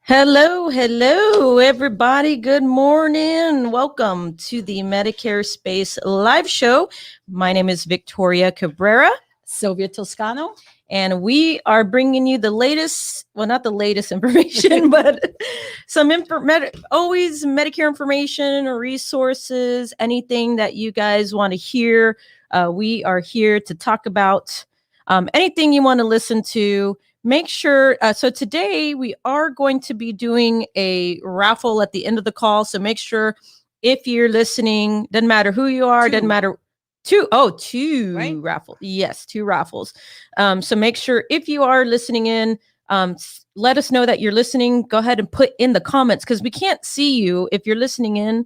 Hello, everybody. Good morning. Welcome to the Medicare Space live show. My name is Victoria Cabrera. Sylvia Toscano. And we are bringing you the latest, well, not the latest information, but some always Medicare information, resources, anything that you guys want to hear. We are here to talk about anything you want to listen to. Make sure, so today we are going to be doing a raffle at the end of the call. So make sure if you're listening, doesn't matter who you are, doesn't matter. Two right? Raffles. Yes, two raffles. So make sure if you are listening in, let us know that you're listening. Go ahead and put in the comments because we can't see you. If you're listening in,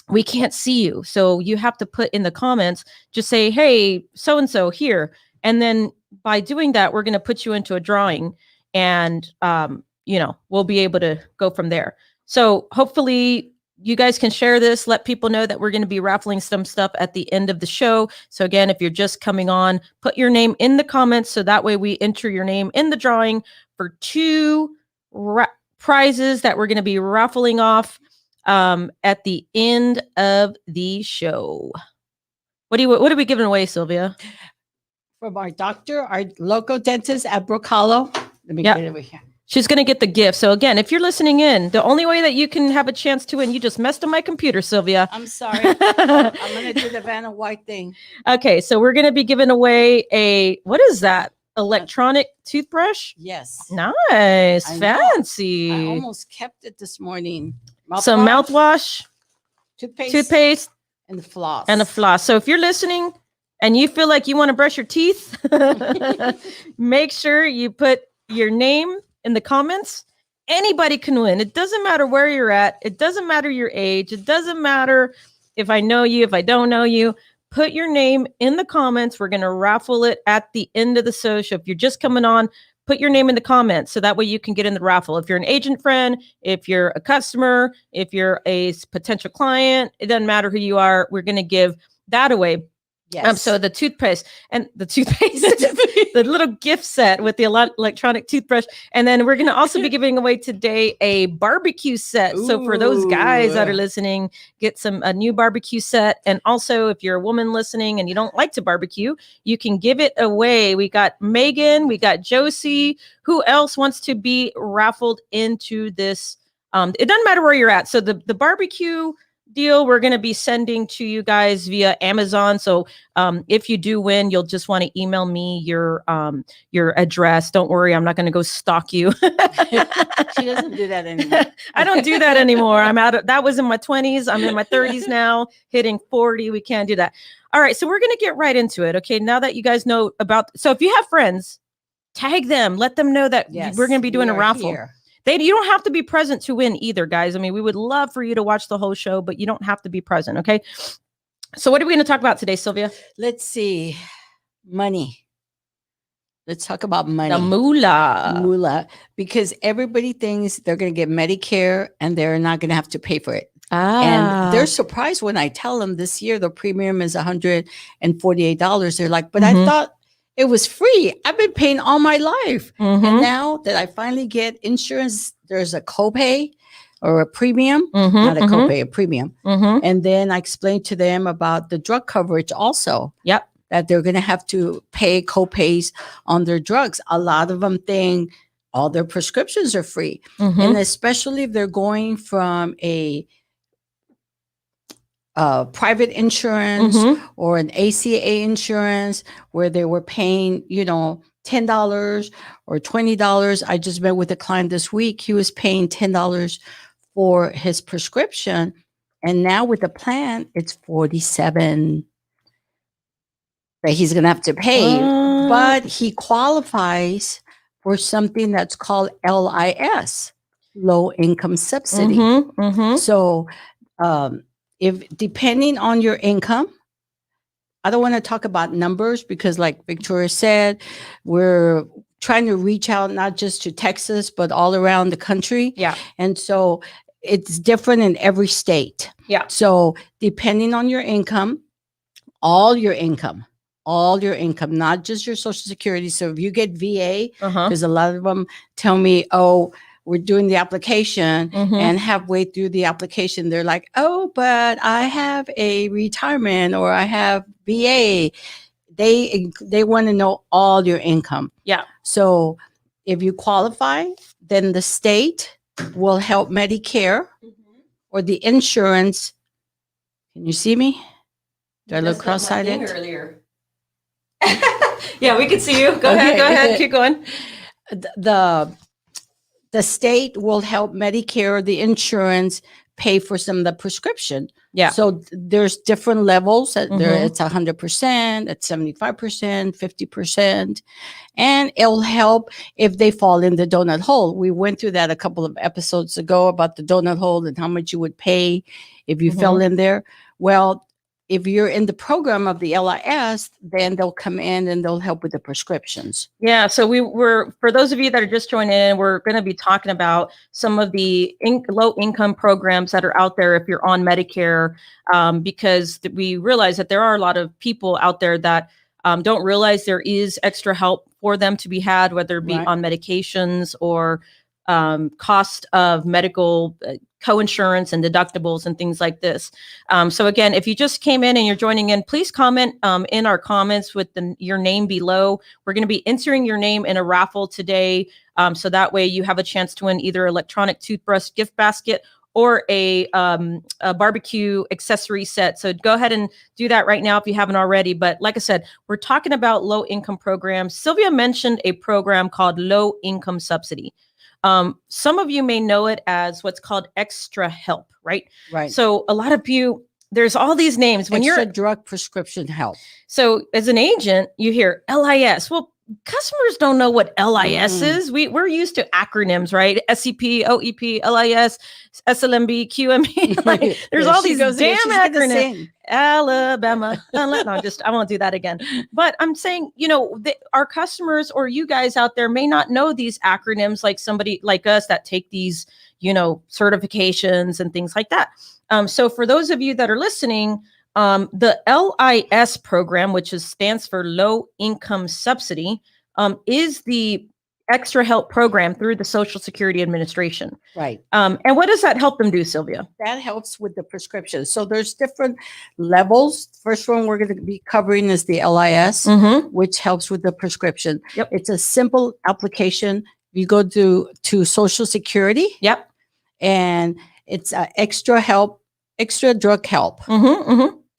we can't see you. So you have to put in the comments, just say, hey, so-and-so here. And then by doing that, we're going to put you into a drawing and, we'll be able to go from there. So hopefully you guys can share this, let people know that we're going to be raffling some stuff at the end of the show. So again, if you're just coming on, put your name in the comments. So that way we enter your name in the drawing for two prizes that we're going to be raffling off at the end of the show. What are we giving away, Sylvia? From our doctor, our local dentist at Brook Hollow. Let me get it over here. She's going to get the gift. So again, if you're listening in, the only way that you can have a chance to win, you just messed up my computer, Sylvia. I'm sorry. I'm going to do the Vanna White thing. Okay. So we're going to be giving away what is that? Electronic toothbrush? Yes. Nice. Fancy. I almost kept it this morning. Some mouthwash, toothpaste, and the floss. So if you're listening and you feel like you want to brush your teeth, make sure you put your name in the comments. Anybody can win. It doesn't matter where you're at. It doesn't matter your age. It doesn't matter if I know you, if I don't know you. Put your name in the comments. We're going to raffle it at the end of the show. So if you're just coming on, put your name in the comments so that way you can get in the raffle. If you're an agent friend, if you're a customer, if you're a potential client, it doesn't matter who you are. We're going to give that away. Yes. So the toothpaste, the little gift set with the electronic toothbrush. And then we're going to also be giving away today a barbecue set. Ooh. So for those guys that are listening, get a new barbecue set. And also if you're a woman listening and you don't like to barbecue, you can give it away. We got Megan, we got Josie. Who else wants to be raffled into this? It doesn't matter where you're at. So the barbecue deal we're going to be sending to you guys via Amazon. So if you do win, you'll just want to email me your address. Don't worry, I'm not going to go stalk you. She doesn't do that anymore. I don't do that anymore. That was in my 20s. I'm in my 30s now, hitting 40. We can't do that. All right, so we're going to get right into it. Okay, now that you guys know so if you have friends, tag them, let them know that we're going to be doing a raffle. Here. You don't have to be present to win either, guys. I mean, we would love for you to watch the whole show, but you don't have to be present, okay? So what are we going to talk about today, Sylvia? Let's see. Money. Let's talk about money. The moolah. Moolah. Because everybody thinks they're going to get Medicare and they're not going to have to pay for it. And they're surprised when I tell them this year the premium is $148. They're like, but I thought it was free. I've been paying all my life. And now that I finally get insurance, there's a copay or a premium, not a copay, a premium. And then I explained to them about the drug coverage also. Yep. That they're going to have to pay copays on their drugs. A lot of them think all their prescriptions are free. And especially if they're going from a private insurance or an ACA insurance where they were paying, $10 or $20. I just met with a client this week. He was paying $10 for his prescription. And now with the plan, it's $47 that he's going to have to pay. But he qualifies for something that's called LIS, low income subsidy. So, if depending on your income, I don't want to talk about numbers because like Victoria said, we're trying to reach out not just to Texas, but all around the country. Yeah. And so it's different in every state. Yeah. So depending on your income, all your income, not just your Social Security. So if you get VA, because a lot of them tell me, oh, we're doing the application, and halfway through the application, they're like, oh, but I have a retirement or I have VA. They want to know all your income. Yeah. So if you qualify, then the state will help Medicare or the insurance. Can you see me? Do I look cross-sighted? Earlier. Yeah, we can see you. Go ahead. Keep going. The state will help Medicare or the insurance pay for some of the prescription. Yeah. So there's different levels. There it's 100%, it's 75%, 50. And it'll help if they fall in the donut hole. We went through that a couple of episodes ago about the donut hole and how much you would pay if you fell in there. Well, if you're in the program of the LIS, then they'll come in and they'll help with the prescriptions. Yeah. So for those of you that are just joining in, we're going to be talking about some of the low income programs that are out there if you're on Medicare, because we realize that there are a lot of people out there that don't realize there is extra help for them to be had, whether it be on medications or cost of medical co-insurance and deductibles and things like this. So again, if you just came in and you're joining in, please comment in our comments with your name below. We're going to be entering your name in a raffle today. So that way you have a chance to win either electronic toothbrush gift basket or a barbecue accessory set. So go ahead and do that right now if you haven't already. But like I said, we're talking about low income programs. Sylvia mentioned a program called Low Income Subsidy. Some of you may know it as what's called extra help, right? Right. So a lot of you, there's all these names when extra you're drug prescription help. So as an agent, you hear LIS. Well, customers don't know what LIS is. We're used to acronyms, right? SCP, OEP, LIS, SLMB, QME. Like, there's all these damn acronyms. Alabama. No, I won't do that again. But I'm saying, our customers or you guys out there may not know these acronyms like somebody like us that take these, certifications and things like that. So for those of you that are listening, the LIS program, which stands for Low Income Subsidy, is the extra help program through the Social Security Administration. Right. And what does that help them do, Sylvia? That helps with the prescription. So there's different levels. First one we're going to be covering is the LIS, which helps with the prescription. Yep. It's a simple application. You go to Social Security. Yep. And it's extra help, extra drug help.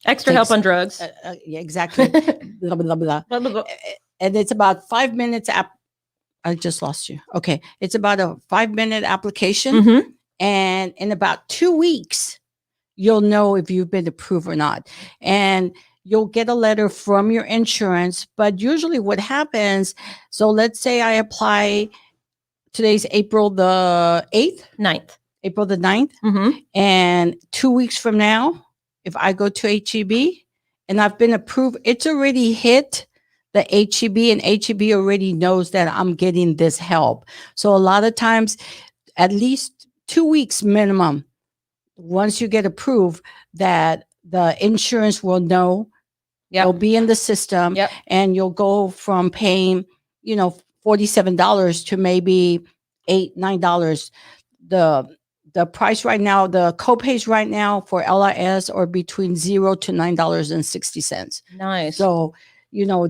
Extra help on drugs. Yeah, exactly. Blah, blah, blah, blah. And it's about 5 minutes. I just lost you. Okay. It's about a 5-minute application. And in about 2 weeks, you'll know if you've been approved or not. And you'll get a letter from your insurance. But usually what happens, so let's say I apply, today's April the 8th? 9th. April the 9th. And 2 weeks from now, if I go to HEB and I've been approved, it's already hit the HEB and HEB already knows that I'm getting this help. So a lot of times, at least 2 weeks minimum, once you get approved, that the insurance will know, it'll be in the system, and you'll go from paying, $47 to maybe $8, $9. The price right now, the copays right now for LIS are between $0 to $9.60. Nice. So,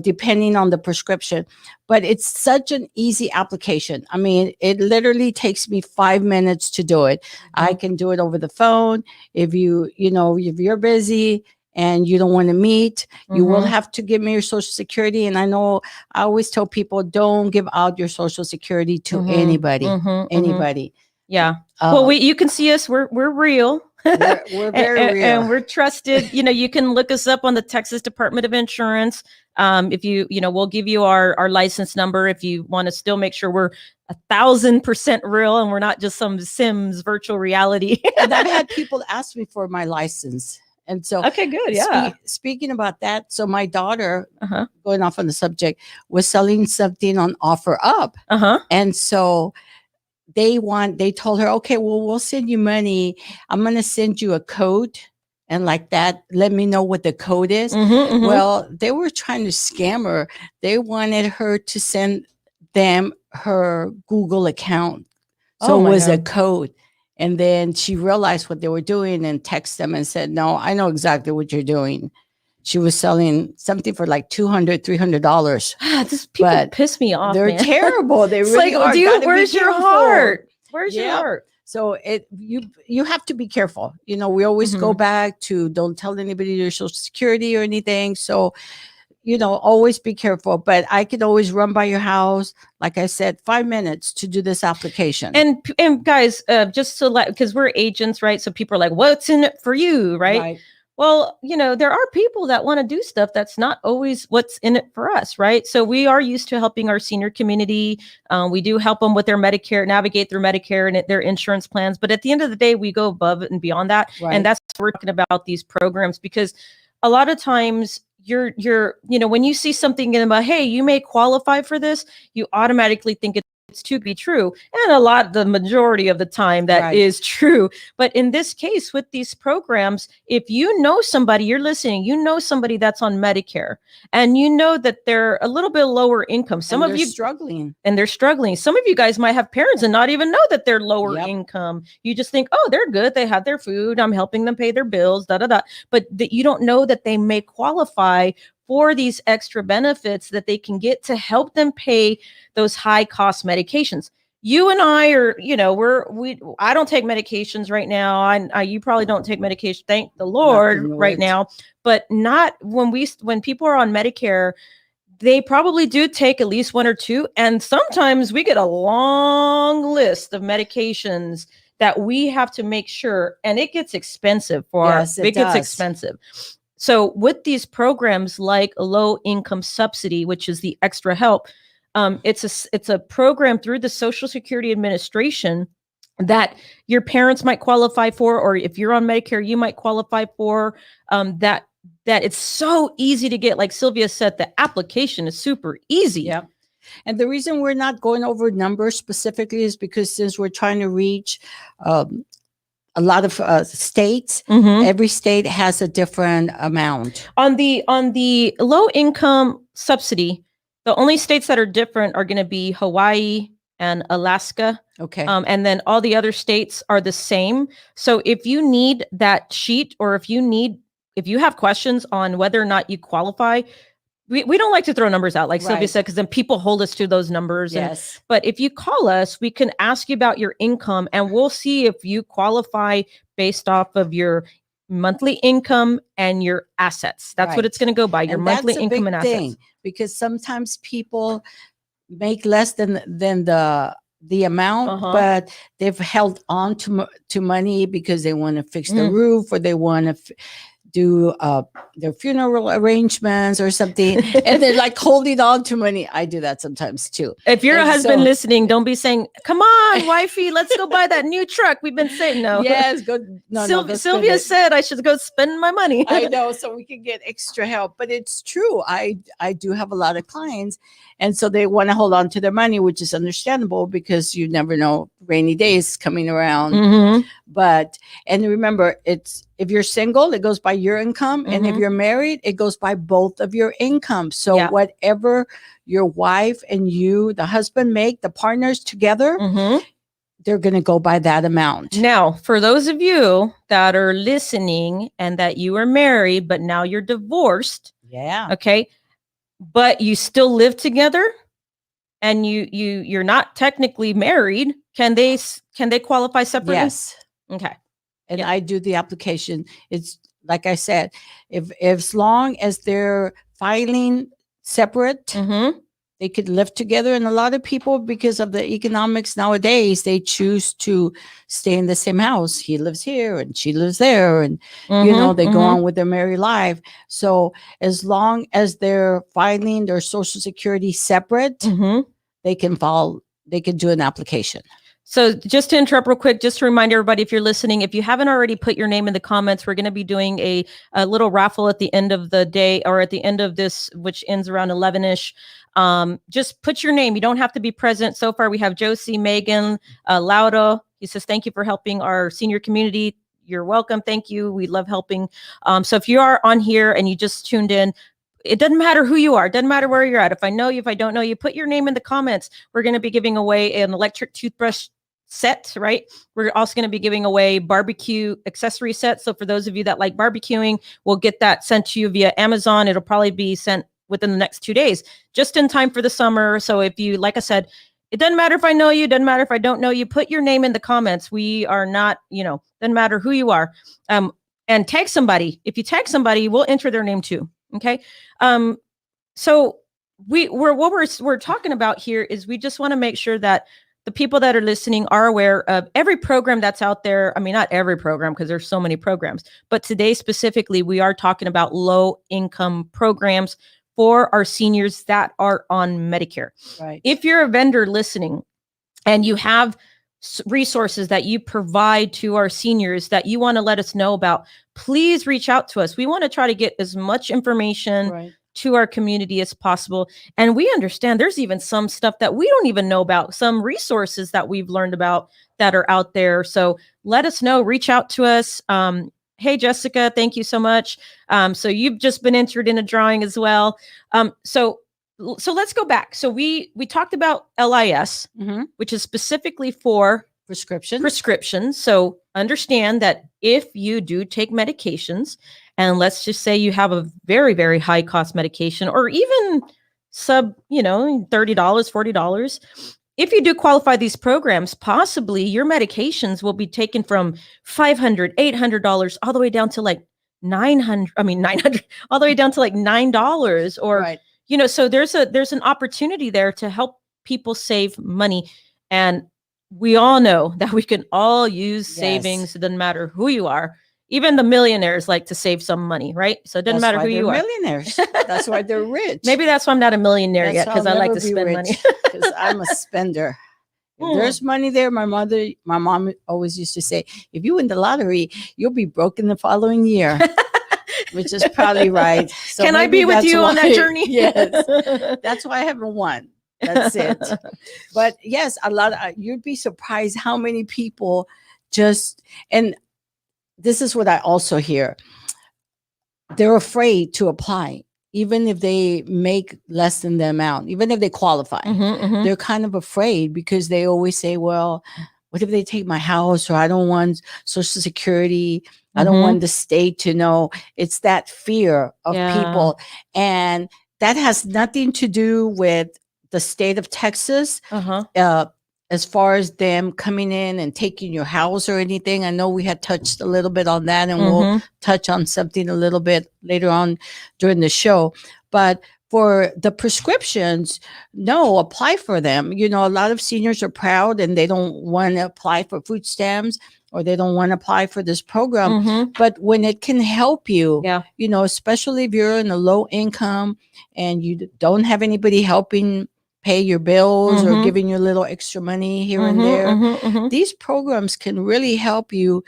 depending on the prescription, but it's such an easy application. I mean, it literally takes me 5 minutes to do it. I can do it over the phone. If if you're busy and you don't want to meet, you will have to give me your Social Security. And I know I always tell people, don't give out your Social Security to anybody. Yeah. Well, you can see us. We're real. We're very real. And we're trusted. You can look us up on the Texas Department of Insurance. If we'll give you our license number if you want to still make sure we're 1,000% real and we're not just some Sims virtual reality. And I've had people ask me for my license. And so, okay, good. Yeah. Speaking about that, so my daughter, going off on the subject, was selling something on OfferUp. And so they told her, okay, well, we'll send you money. I'm going to send you a code. And like that, let me know what the code is. Well, they were trying to scam her. They wanted her to send them her Google account So Oh it my was a God. code. And then she realized what they were doing and texted them and said, no, I know exactly what you're doing. She was selling something for like $200, $300. This people But piss me off, they're man. terrible. They It's really like, are. dude, Gotta be where's your careful. heart? Where's your Yep. heart? So you have to be careful. You know, we always go Mhm. back to don't tell anybody your social security or anything. So, you know, always be careful. But I could always run by your house, like I said, 5 minutes to do this application. And guys, just to let, because we're agents, right? So people are like, what's in it for you, right? Well, you know, there are people that want to do stuff that's not always what's in it for us, right? So we are used to helping our senior community. We do help them with their Medicare, navigate through Medicare and their insurance plans. But at the end of the day, we go above and beyond that. Right. And that's what we're talking about these programs, because a lot of times you're, you know, when you see something in about, hey, you may qualify for this, you automatically think it's to be true. And the majority of the time that Right. is true. But in this case, with these programs, if you know somebody, you're listening, you know somebody that's on Medicare and you know that they're a little bit lower income. Some And of they're you struggling. and they're struggling. Some of you guys might have parents and not even know that they're lower Yep. income. You just think, oh, they're good. They have their food. I'm helping them pay their bills, da, da, da. But you don't know that they may qualify for these extra benefits that they can get to help them pay those high cost medications. You and I are, you know, I don't take medications right now. You probably don't take medication. Thank the Lord right now. But not when people are on Medicare, they probably do take at least one or two. And sometimes we get a long list of medications that we have to make sure, and it gets expensive It gets does. expensive. So with these programs like a low income subsidy, which is the extra help, it's a program through the Social Security Administration that your parents might qualify for, or if you're on Medicare, you might qualify for, that it's so easy to get. Like Sylvia said, the application is super easy. Yep. And the reason we're not going over numbers specifically is because since we're trying to reach a lot of states, every state has a different amount. On the low income subsidy, the only states that are different are going to be Hawaii and Alaska. Okay. And then all the other states are the same. So if you need that sheet, or if you have questions on whether or not you qualify, we don't like to throw numbers out, like Sylvia said, because then people hold us to those numbers. Yes. But if you call us, we can ask you about your income and we'll see if you qualify based off of your monthly income and your assets. That's what it's going to go by, your monthly income and assets. Because sometimes people make less than the amount, but they've held on to money because they want to fix the roof, or they want to do their funeral arrangements or something, and they're like holding on to money. I do that sometimes too. If you're a husband listening, don't be saying, come on, wifey, let's go buy that new truck. We've been saying no. Yes, go. Sylvia said I should go spend my money. I know, so we can get extra help. But it's true. I do have a lot of clients, and so they want to hold on to their money, which is understandable because you never know, rainy days coming around. But, and remember, if you're single, it goes by your income. And if you're married, it goes by both of your income. So whatever your wife and you, the husband, make, the partners together, they're going to go by that amount. Now, for those of you that are listening and that you are married, but now you're divorced. Yeah. Okay. But you still live together and you're not technically married. Can they qualify separately? Yes. Okay. And I do the application. It's like I said, if as long as they're filing separate, they could live together. And a lot of people, because of the economics nowadays, they choose to stay in the same house. He lives here and she lives there. And, you know, they go on with their married life. So as long as they're filing their Social Security separate, they can do an application. So just to interrupt real quick, just to remind everybody, if you're listening, if you haven't already put your name in the comments, we're going to be doing a little raffle at the end of the day, or at the end of this, which ends around 11-ish. Just put your name. You don't have to be present. So far, we have Josie, Megan, Lauda. He says, thank you for helping our senior community. You're welcome. Thank you. We love helping. So if you are on here and you just tuned in, it doesn't matter who you are. It doesn't matter where you're at. If I know you, if I don't know you, put your name in the comments. We're going to be giving away an electric toothbrush set, right? We're also going to be giving away barbecue accessory sets. So for those of you that like barbecuing, we'll get that sent to you via Amazon. It'll probably be sent within the next 2 days, just in time for the summer. So if you, like I said, it doesn't matter if I know you, doesn't matter if I don't know you, put your name in the comments. We are not, doesn't matter who you are. And tag somebody. If you tag somebody, we'll enter their name too. Okay. So we're talking about here is we just want to make sure that the people that are listening are aware of every program that's out there. I mean, not every program because there's so many programs, but today specifically, we are talking about low income programs for our seniors that are on Medicare. Right. If you're a vendor listening and you have resources that you provide to our seniors that you want to let us know about, please reach out to us. We want to try to get as much information to our community as possible. And we understand there's even some stuff that we don't even know about, some resources that we've learned about that are out there. So let us know, reach out to us. Hey, Jessica, thank you so much. So you've just been entered in a drawing as well. So let's go back. So we talked about LIS, which is specifically for prescriptions. So understand that if you do take medications, and let's just say you have a very, very high cost medication, or even sub, $30, $40, if you do qualify these programs, possibly your medications will be taken from $500, $800 all the way down to like $900, all the way down to like $9 or, so there's an opportunity there to help people save money. And we all know that we can all use savings. It doesn't matter who you are. Even the millionaires like to save some money, right? So it doesn't matter who you are. Millionaires. That's why they're rich. Maybe that's why I'm not a millionaire yet, because I like to spend money. Because I'm a spender. If there's money there, my mom always used to say, if you win the lottery, you'll be broke in the following year. Which is probably right. So can I be with you on that journey? Yes. That's why I haven't won. That's it. But yes, you'd be surprised how many people and this is what I also hear. They're afraid to apply, even if they make less than the amount, even if they qualify. They're kind of afraid because they always say, well, what if they take my house, or I don't want Social Security. I don't want the state to know. It's that fear of people. And that has nothing to do with the state of Texas. As far as them coming in and taking your house or anything. I know we had touched a little bit on that, and we'll touch on something a little bit later on during the show. But for the prescriptions, no, apply for them. A lot of seniors are proud and they don't want to apply for food stamps, or they don't want to apply for this program. But when it can help you, especially if you're in a low income and you don't have anybody helping pay your bills or giving you a little extra money here and there. These programs can really help you,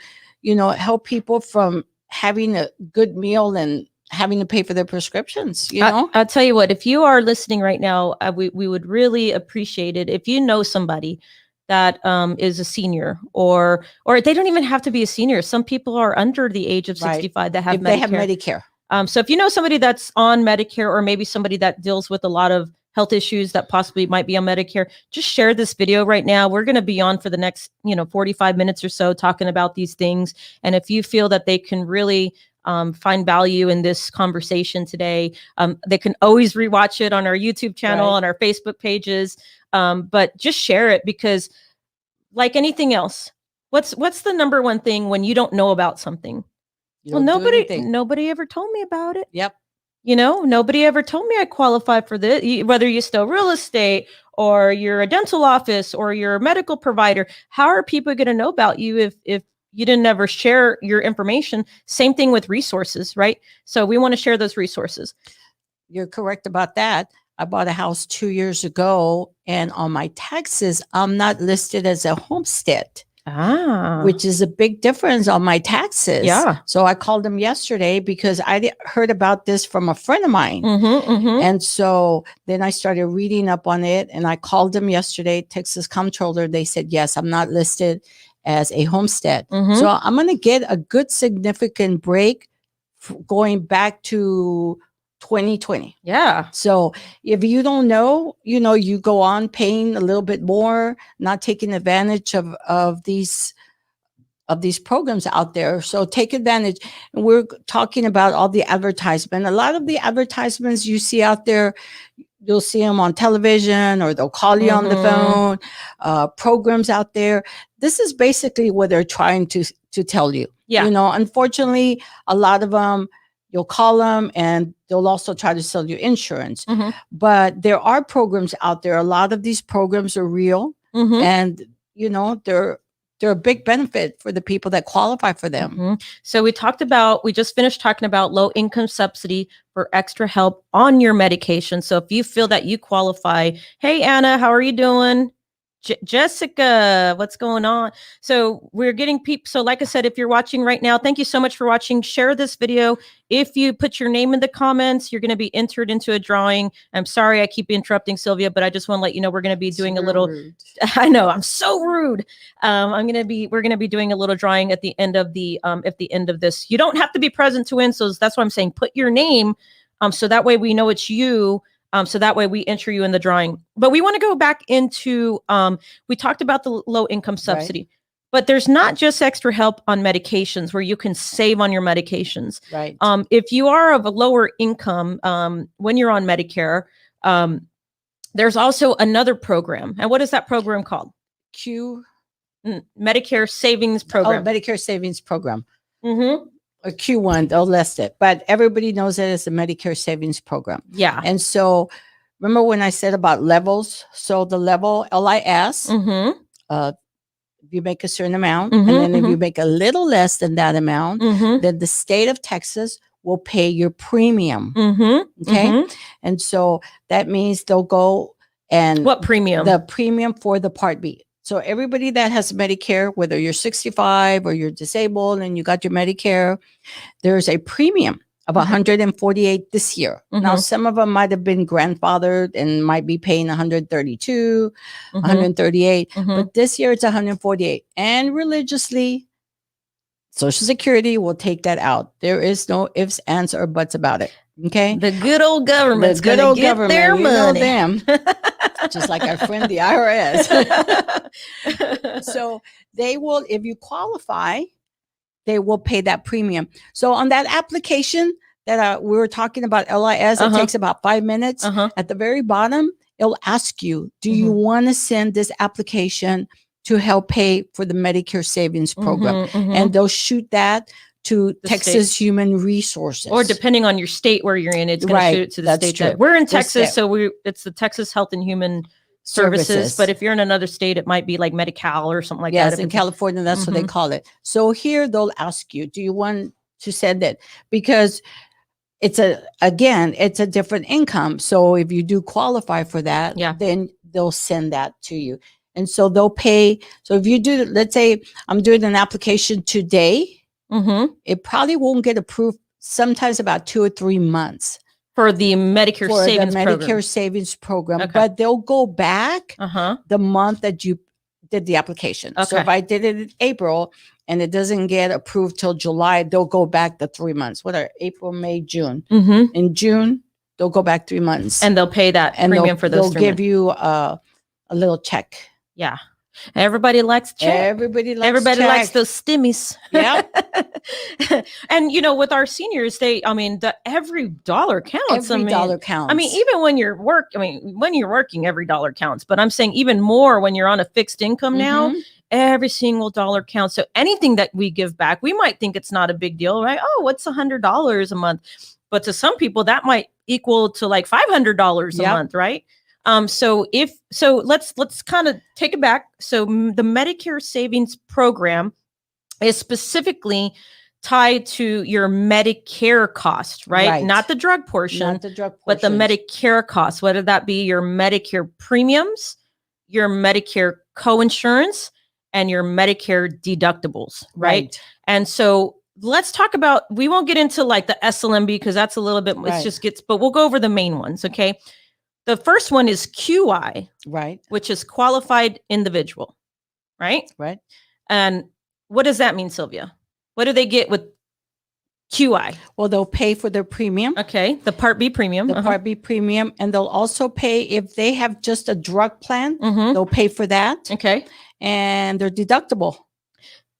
help people from having a good meal and having to pay for their prescriptions, I'll tell you what, if you are listening right now, we would really appreciate it if you know somebody that is a senior, or they don't even have to be a senior. Some people are under the age of 65 that have Medicare. They have Medicare. So if you know somebody that's on Medicare, or maybe somebody that deals with a lot of health issues that possibly might be on Medicare, just share this video right now. We're going to be on for the next, 45 minutes or so talking about these things. And if you feel that they can really find value in this conversation today, they can always rewatch it on our YouTube channel, on our Facebook pages. But just share it, because like anything else, what's the number one thing when you don't know about something? Well, nobody ever told me about it. Yep. Nobody ever told me I qualify for this, whether you're still real estate or you're a dental office or you're a medical provider. How are people going to know about you if you didn't ever share your information? Same thing with resources, right? So we want to share those resources. You're correct about that. I bought a house 2 years ago, and on my taxes, I'm not listed as a homestead. Which is a big difference on my taxes. Yeah. So I called them yesterday because I heard about this from a friend of mine. And so then I started reading up on it, and I called them yesterday, Texas Comptroller. They said, yes, I'm not listed as a homestead. So I'm going to get a good significant break going back to 2020. Yeah. So if you don't know, you go on paying a little bit more, not taking advantage of these programs out there. So take advantage. And we're talking about all the advertisement. A lot of the advertisements you see out there, you'll see them on television, or they'll call you on the phone, programs out there. This is basically what they're trying to tell you. Yeah. Unfortunately, a lot of them, you'll call them and they'll also try to sell you insurance. But there are programs out there. A lot of these programs are real, and they're a big benefit for the people that qualify for them. So we just finished talking about low income subsidy for extra help on your medication. So if you feel that you qualify, hey, Anna, how are you doing? Jessica, what's going on? So we're getting people. So like I said, if you're watching right now, thank you so much for watching. Share this video. If you put your name in the comments, you're going to be entered into a drawing. I'm sorry I keep interrupting Sylvia, but I just want to let you know we're going to be doing a little rude. I know, I'm so rude. We're going to be doing a little drawing at the end of this. You don't have to be present to win. So that's why I'm saying put your name so that way we know it's you. So that way we enter you in the drawing. But we want to go back into, we talked about the low income subsidy, right. But there's not just extra help on medications where you can save on your medications. Right. If you are of a lower income, when you're on Medicare, there's also another program. And what is that program called? Medicare Savings Program. Oh, Medicare Savings Program. Or Q1, they'll list it, but everybody knows it as a Medicare Savings Program. Yeah. And so remember when I said about levels? So the level LIS, if you make a certain amount, and then if you make a little less than that amount, then the state of Texas will pay your premium. Okay. And so that means they'll go and what premium? The premium for the Part B. So everybody that has Medicare, whether you're 65 or you're disabled and you got your Medicare, there's a premium of $148 this year. Now, some of them might have been grandfathered and might be paying $132, $138, but this year it's $148. And religiously, Social Security will take that out. There is no ifs, ands, or buts about it. Okay. The good old government's going to get their money. Them. Just like our friend, the IRS. So they will, if you qualify, they will pay that premium. So on that application that we were talking about, LIS, it takes about 5 minutes. At the very bottom, it'll ask you, do you want to send this application to help pay for the Medicare Savings Program? And they'll shoot that to the Texas state. Human Resources. Or depending on your state where you're in, it's going to shoot it to the state. That we're in Texas, so it's the Texas Health and Human Services. But if you're in another state, it might be like Medi-Cal or something like that. Yes, in California, that's what they call it. So here they'll ask you, do you want to send it? Because it's a different income. So if you do qualify for that, then they'll send that to you. And so they'll pay. So if you do, let's say I'm doing an application today, it probably won't get approved sometimes about 2 or 3 months. For the Medicare Savings Program. Okay. But they'll go back the month that you did the application. Okay. So if I did it in April and it doesn't get approved till July, they'll go back the 3 months. What are April, May, June? In June, they'll go back 3 months. And they'll pay that premium for those 3 months. They'll give you a little check. Yeah. Everybody likes check. Everybody likes those stimmies. Yeah. And with our seniors, every dollar counts. Every dollar counts. I mean, even when you're working, every dollar counts. But I'm saying even more when you're on a fixed income now, every single dollar counts. So anything that we give back, we might think it's not a big deal, right? Oh, what's $100 a month? But to some people, that might equal to like $500 a month, right? So let's kind of take it back. So the Medicare Savings Program is specifically tied to your Medicare cost, right? Not the drug portion, but the Medicare cost, whether that be your Medicare premiums, your Medicare coinsurance, and your Medicare deductibles, right? And so let's talk about, we won't get into like the SLMB because that's a little bit, but we'll go over the main ones, okay? The first one is QI, right? Which is qualified individual, right? Right. And what does that mean, Sylvia? What do they get with QI. Well, they'll pay for their premium, Okay. The Part B premium. the Part B premium, and they'll also pay if they have just a drug plan, Mhm. they'll pay for that, Okay. and their deductible.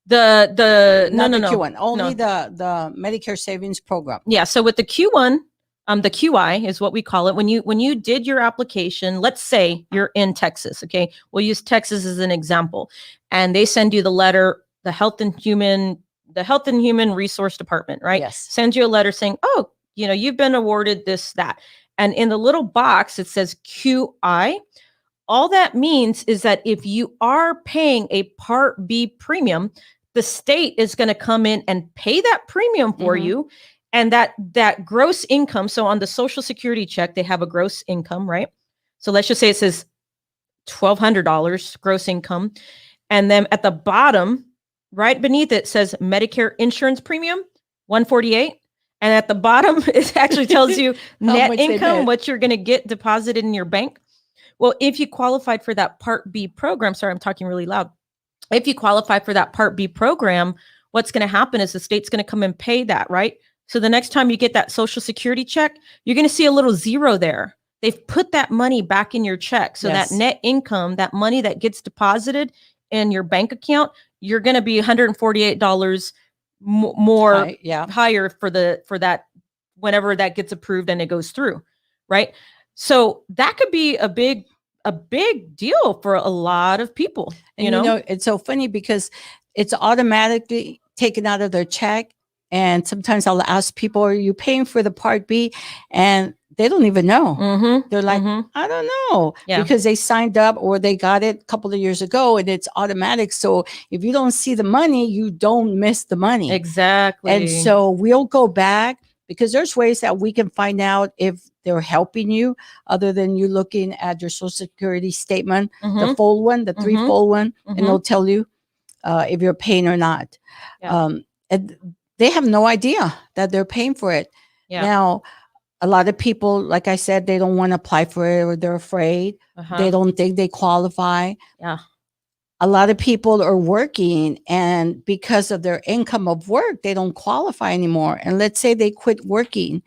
The Not no the Q1, only no. the Medicare Savings Program. Yeah. So with the Q1, the QI is what we call it. When you did your application, let's say you're in Texas. Okay. We'll use Texas as an example. And they send you the letter, the Health and Human Resource Department, right? Yes. Sends you a letter saying, oh, you've been awarded this, that. And in the little box, it says QI. All that means is that if you are paying a Part B premium, the state is going to come in and pay that premium for you. And that gross income. So on the Social Security check, they have a gross income, right? So let's just say it says $1,200 gross income. And then at the bottom, right beneath it says Medicare insurance premium, $148. And at the bottom, it actually tells you net income, what you're going to get deposited in your bank. Well, if you qualified for that Part B program, sorry, I'm talking really loud. If you qualify for that Part B program, what's going to happen is the state's going to come and pay that, right? So the next time you get that Social Security check, you're going to see a little zero there. They've put that money back in your check. So that net income, that money that gets deposited in your bank account, you're going to be $148 more higher for that whenever that gets approved and it goes through, right? So that could be a big deal for a lot of people. And it's so funny because it's automatically taken out of their check. And sometimes I'll ask people, are you paying for the Part B? And they don't even know. They're like, I don't know, because they signed up or they got it a couple of years ago and it's automatic. So if you don't see the money, you don't miss the money. Exactly. And so we'll go back because there's ways that we can find out if they're helping you other than you looking at your Social Security statement, the full one, the three-fold one, and they'll tell you if you're paying or not. And they have no idea that they're paying for it. Now, a lot of people, like I said, they don't want to apply for it or they're afraid. They don't think they qualify. A lot of people are working and because of their income of work, they don't qualify anymore. And let's say they quit working.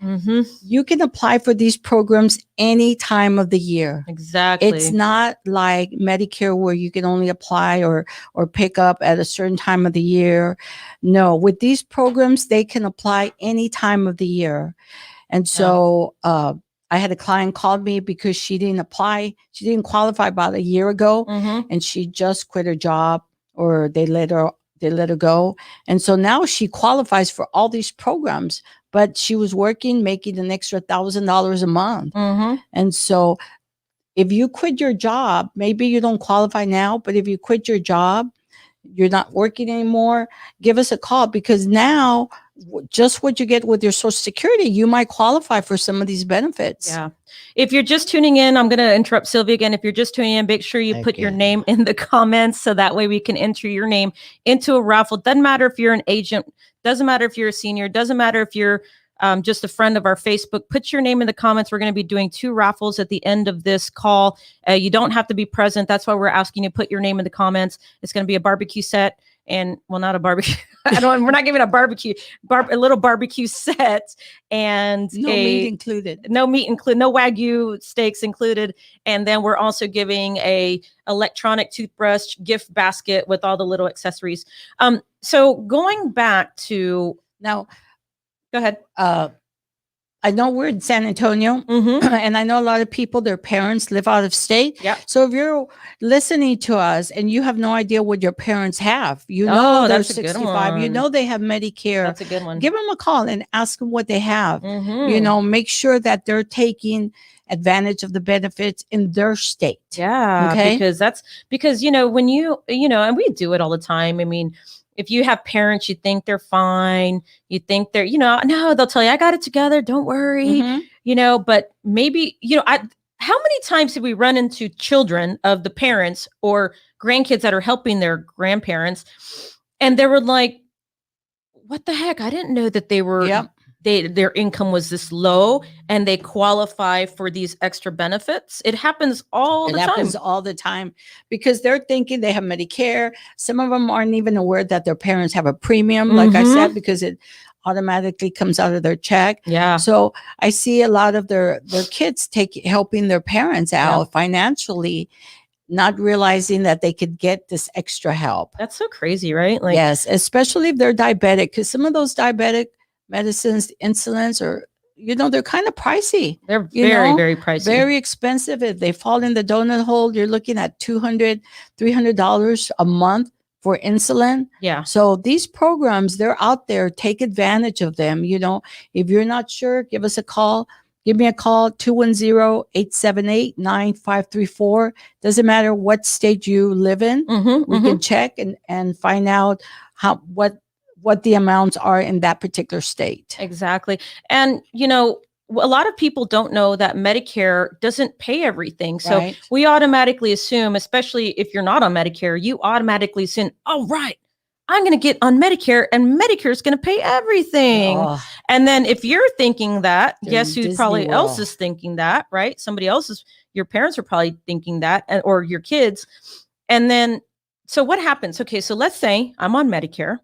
You can apply for these programs any time of the year. Exactly. It's not like Medicare where you can only apply or pick up at a certain time of the year. No, with these programs, they can apply any time of the year. And so I had a client call me because she didn't apply. She didn't qualify about a year ago and she just quit her job or they let her go. And so now she qualifies for all these programs, but she was working, making an extra $1,000 a month. And so if you quit your job, maybe you don't qualify now, but if you quit your job, you're not working anymore, give us a call because now just what you get with your Social Security, you might qualify for some of these benefits. Yeah. If you're just tuning in, I'm going to interrupt Sylvia again. If you're just tuning in, make sure you put your name in the comments so that way we can enter your name into a raffle. Doesn't matter if you're an agent, doesn't matter if you're a senior, doesn't matter if you're just a friend of our Facebook. Put your name in the comments. We're going to be doing 2 raffles at the end of this call. You don't have to be present. That's why we're asking you to put your name in the comments. It's going to be a barbecue set. And well, not a barbecue. We're not giving a little barbecue set and no meat included. No meat included, no Wagyu steaks included. And then we're also giving a electronic toothbrush gift basket with all the little accessories. So going back to now, go ahead. I know we're in San Antonio and I know a lot of people, their parents live out of state. So if you're listening to us and you have no idea what your parents have, they're 65, they have Medicare. That's a good one. Give them a call and ask them what they have. Make sure that they're taking advantage of the benefits in their state. Because when you and we do it all the time. I mean, if you have parents, you think they're fine, you think they're, no, they'll tell you, I got it together. Don't worry, but maybe, how many times did we run into children of the parents or grandkids that are helping their grandparents? And they were like, what the heck? I didn't know that they were, their income was this low and they qualify for these extra benefits. It happens all the time. It happens all the time because they're thinking they have Medicare. Some of them aren't even aware that their parents have a premium, like I said, because automatically comes out of their check. Yeah. So I see a lot of their kids helping their parents out financially, not realizing that they could get this extra help. That's so crazy, right? Like, yes, especially if they're diabetic, because some of those diabetic medicines, insulins, are, they're kind of pricey. They're very, very pricey. Very expensive. If they fall in the donut hole, you're looking at $200, $300 a month for insulin. Yeah. So these programs, they're out there. Take advantage of them. If you're not sure, give us a call. Give me a call, 210-878-9534. Doesn't matter what state you live in. We can check and find out what the amounts are in that particular state. Exactly. And, a lot of people don't know that Medicare doesn't pay everything. So we automatically assume, especially if you're not on Medicare, you automatically assume, oh, right, I'm going to get on Medicare and Medicare is going to pay everything. Oh. And then if you're thinking that, guess who probably else is thinking that, right? Your parents are probably thinking that, or your kids. And then, so what happens? Okay, so let's say I'm on Medicare.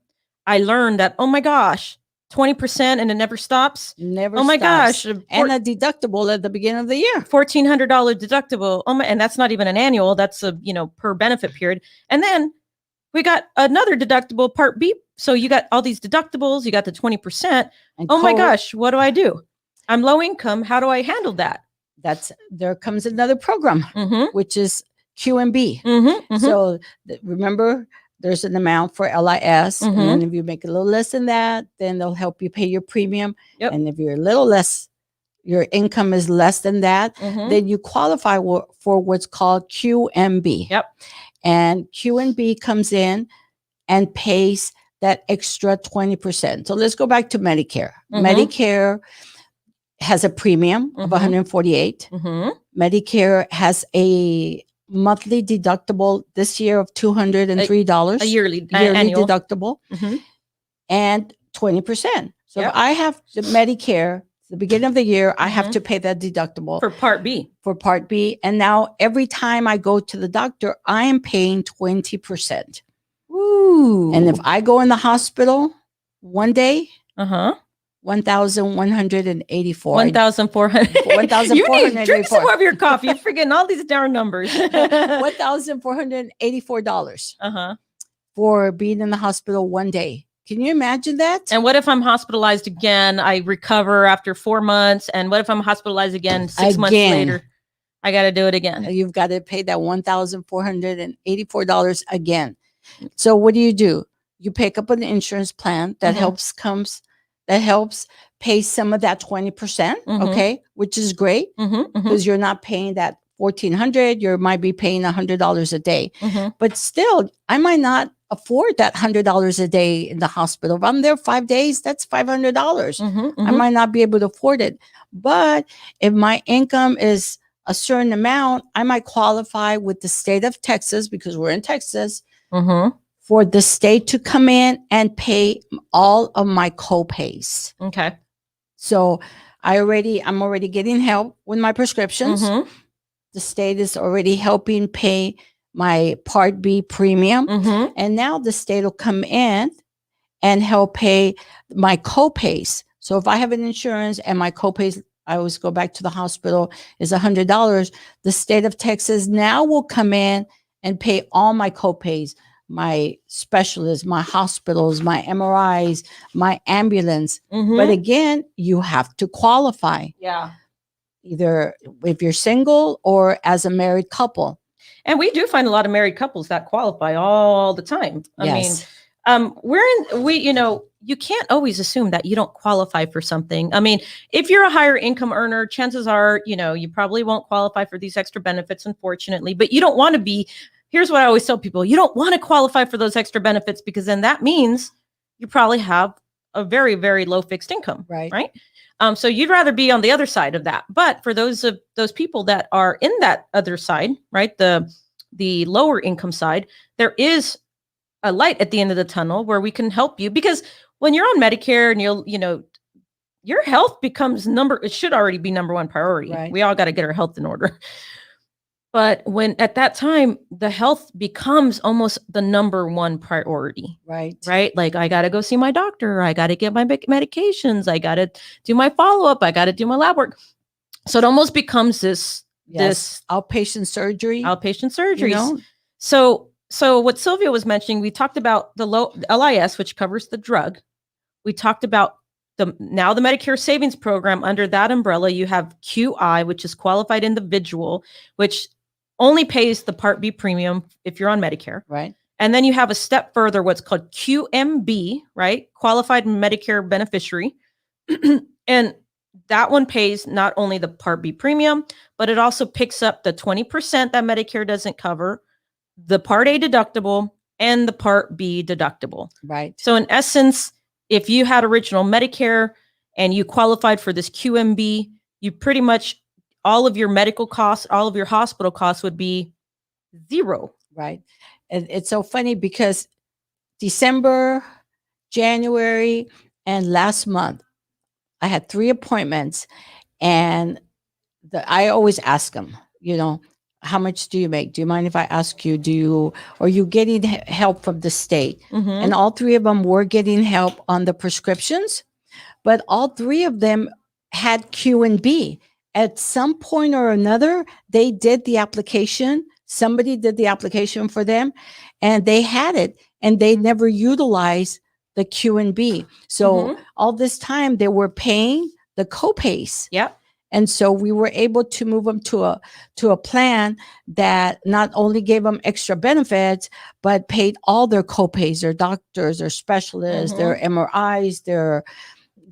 I learned that, oh my gosh, 20% and it never stops. Never. Oh my gosh. And a deductible at the beginning of the year. $1,400 deductible. Oh my, and that's not even an annual. That's a, per benefit period. And then we got another deductible, Part B. So you got all these deductibles. You got the 20%. Oh my gosh, what do? I'm low income. How do I handle that? There comes another program, which is QMB. So remember, there's an amount for LIS. And then if you make a little less than that, then they'll help you pay your premium. Yep. And if you're a little less, your income is less than that, then you qualify for what's called QMB. Yep. And QMB comes in and pays that extra 20%. So let's go back to Medicare. Medicare has a premium of $148. Medicare has a monthly deductible this year of $203. A yearly deductible. And 20%. So if I have the Medicare, the beginning of the year, I have to pay that deductible. For Part B. For Part B. And now every time I go to the doctor, I am paying 20%. Ooh. And if I go in the hospital one day, 1,184. 1,400. 1,484. You need to drink some more of your coffee. You're forgetting all these darn numbers. $1,484 for being in the hospital one day. Can you imagine that? And what if I'm hospitalized again? I recover after 4 months. And what if I'm hospitalized again 6 months later? I got to do it again. You've got to pay that $1,484 again. So what do? You pick up an insurance plan that helps pay some of that 20%, okay, which is great because you're not paying that $1,400. You might be paying $100 a day, but still, I might not afford that $100 a day in the hospital. If I'm there 5 days, that's $500. I might not be able to afford it, but if my income is a certain amount, I might qualify with the state of Texas because we're in Texas. For the state to come in and pay all of my co-pays. Okay. So I'm already getting help with my prescriptions. The state is already helping pay my Part B premium. And now the state will come in and help pay my co-pays. So if I have an insurance and my co-pays, I always go back to the hospital, is $100, the state of Texas now will come in and pay all my co-pays. My specialists, my hospitals, my MRIs, my ambulance. But again, you have to qualify. Yeah. Either if you're single or as a married couple. And we do find a lot of married couples that qualify all the time. I mean, you can't always assume that you don't qualify for something. I mean, if you're a higher income earner, chances are, you probably won't qualify for these extra benefits, unfortunately, but you don't want to be. Here's what I always tell people. You don't want to qualify for those extra benefits because then that means you probably have a very, very low fixed income. Right. So you'd rather be on the other side of that. But for those people that are in that other side, right, the lower income side, there is a light at the end of the tunnel where we can help you. Because when you're on Medicare and your health becomes it should already be number one priority. Right. We all got to get our health in order. But when at that time, the health becomes almost the number one priority, Right. right? Like I got to go see my doctor. I got to get my medications. I got to do my follow-up. I got to do my lab work. So it almost becomes this outpatient surgery. Outpatient surgeries. You know? So what Sylvia was mentioning, we talked about the LIS, which covers the drug. We talked about the Medicare Savings Program. Under that umbrella, you have QI, which is qualified individual, which only pays the Part B premium if you're on Medicare. Right. And then you have a step further, what's called QMB, right? Qualified Medicare beneficiary. And that one pays not only the Part B premium, but it also picks up the 20% that Medicare doesn't cover, the Part A deductible, and the Part B deductible. Right. So in essence, if you had original Medicare and you qualified for this QMB, you pretty much, all of your medical costs, all of your hospital costs would be zero. Right. And it's so funny because December, January, and last month, I had 3 appointments, and I always ask them, how much do you make? Do you mind if I ask you, are you getting help from the state? Mm-hmm. And all 3 of them were getting help on the prescriptions, but all 3 of them had Q and B. At some point or another, they did the application. Somebody did the application for them, and they had it, and they never utilized the Q and B. So all this time they were paying the copays. Yep. And so we were able to move them to a plan that not only gave them extra benefits, but paid all their copays, their doctors, their specialists, their MRIs, their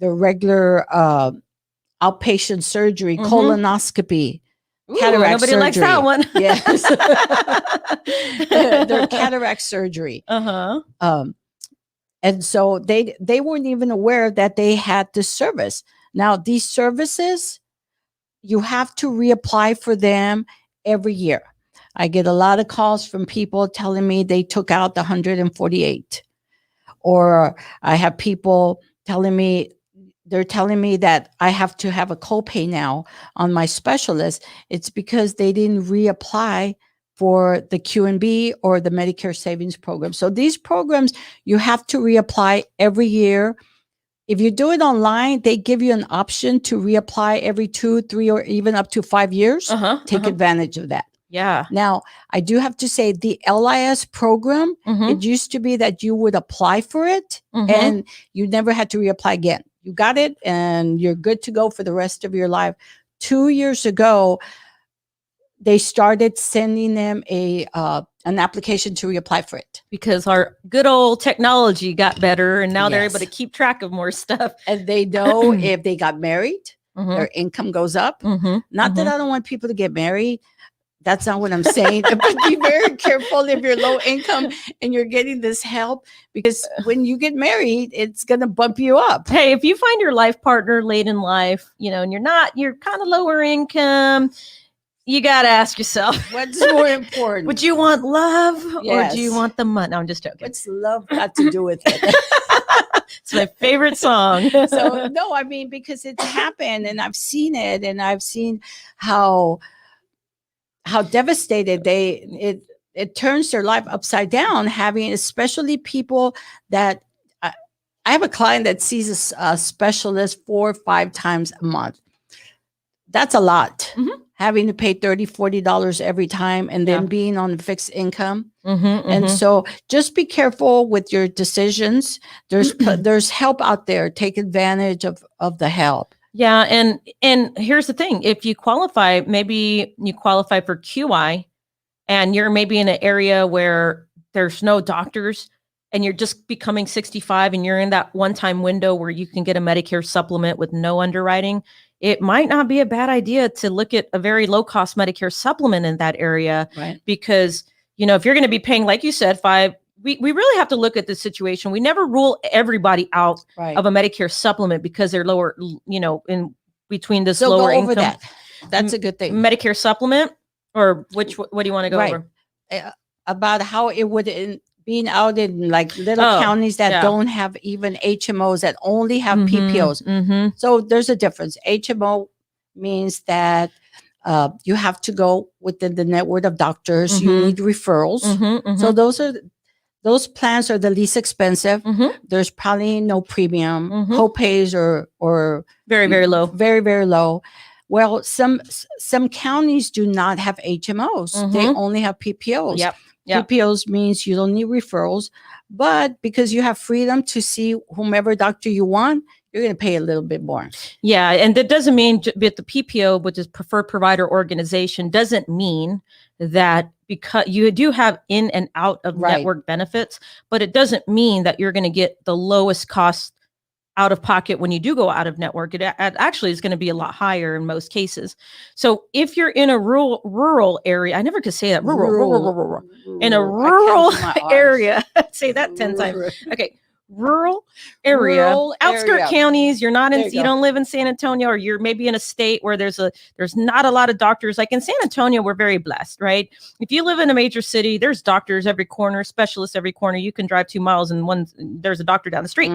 regular outpatient surgery, colonoscopy, cataract nobody surgery. likes that one. Yes. Their cataract surgery. And so they weren't even aware that they had this service. Now, these services, you have to reapply for them every year. I get a lot of calls from people telling me they took out the 148. Or I have people telling me that I have to have a copay now on my specialist. It's because they didn't reapply for the Q&B or the Medicare Savings Program. So these programs, you have to reapply every year. If you do it online, they give you an option to reapply every 2, 3, or even up to 5 years. Take advantage of that. Yeah. Now, I do have to say the LIS program, it used to be that you would apply for it and you never had to reapply again. You got it and you're good to go for the rest of your life. 2 years ago, they started sending them an application to reapply for it. Because our good old technology got better and now they're able to keep track of more stuff. And they know if they got married, their income goes up. Not that I don't want people to get married. That's not what I'm saying. But be very careful if you're low income and you're getting this help, because when you get married, it's going to bump you up. Hey, if you find your life partner late in life, and you're kind of lower income, you got to ask yourself, what's more important? Would you want love or do you want the money? No, I'm just joking. What's love got to do with it? It's my favorite song. So, no, I mean, because it's happened and I've seen it, and I've seen how devastated it turns their life upside down, having, especially people that I have a client that sees a specialist 4 or 5 times a month. That's a lot. Having to pay $30, $40 every time, and then being on fixed income. And so just be careful with your decisions. There's help out there. Take advantage of the help. Yeah. And here's the thing. If you qualify, maybe you qualify for QI and you're maybe in an area where there's no doctors and you're just becoming 65 and you're in that one-time window where you can get a Medicare supplement with no underwriting, it might not be a bad idea to look at a very low-cost Medicare supplement in that area. Right. Because, if you're going to be paying, like you said, we really have to look at the situation. We never rule everybody out of a Medicare supplement because they're lower, in between this lower go over income. that. That's a good thing. Medicare supplement, or what do you want to go over? About how it would being out in like little counties that don't have even HMOs, that only have PPOs. So there's a difference. HMO means that You have to go within the network of doctors. You need referrals. So those plans are the least expensive. There's probably no premium. Co-pays or very, very low. Very, very low. Well, some counties do not have HMOs. They only have PPOs. Yep. PPOs means you don't need referrals, but because you have freedom to see whomever doctor you want, you're going to pay a little bit more. Yeah, and that doesn't mean with the PPO, which is preferred provider organization, doesn't mean that because you do have in and out of network benefits, but it doesn't mean that you're going to get the lowest cost out of pocket when you do go out of network. It actually is going to be a lot higher in most cases. So if you're in a rural area, I never could say that, rural. In a rural area, say that 10 times. Okay. Rural area, outskirt counties. You're not in, you don't live in San Antonio, or you're maybe in a state where there's not a lot of doctors. Like in San Antonio, we're very blessed, right? If you live in a major city, there's doctors every corner, specialists every corner. You can drive 2 miles and there's a doctor down the street.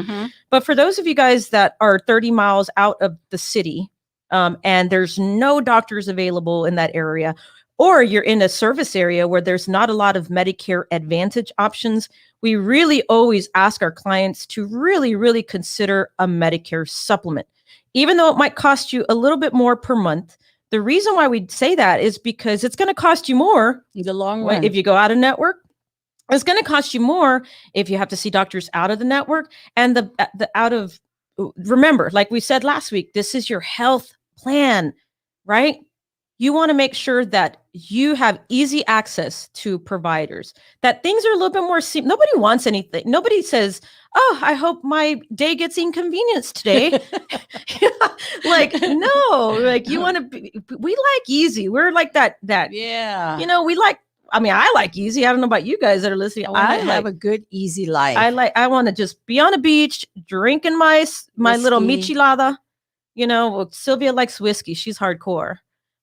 But for those of you guys that are 30 miles out of the city, and there's no doctors available in that area, or you're in a service area where there's not a lot of Medicare Advantage options, we really always ask our clients to really, really consider a Medicare supplement. Even though it might cost you a little bit more per month, the reason why we say that is because it's going to cost you more in the long run. If you go out of network. It's going to cost you more if you have to see doctors out of the network and the out of, remember, like we said last week, this is your health plan, right? You want to make sure that you have easy access to providers, that things are a little bit more simple. Nobody wants anything. Nobody says, oh, I hope my day gets inconvenienced today. Like, no, like you want to be, we like easy. We're like that. Yeah. You know, I like easy. I don't know about you guys that are listening. I have a good, easy life. I want to just be on a beach, drinking my little michelada. You know, well, Sylvia likes whiskey. She's hardcore.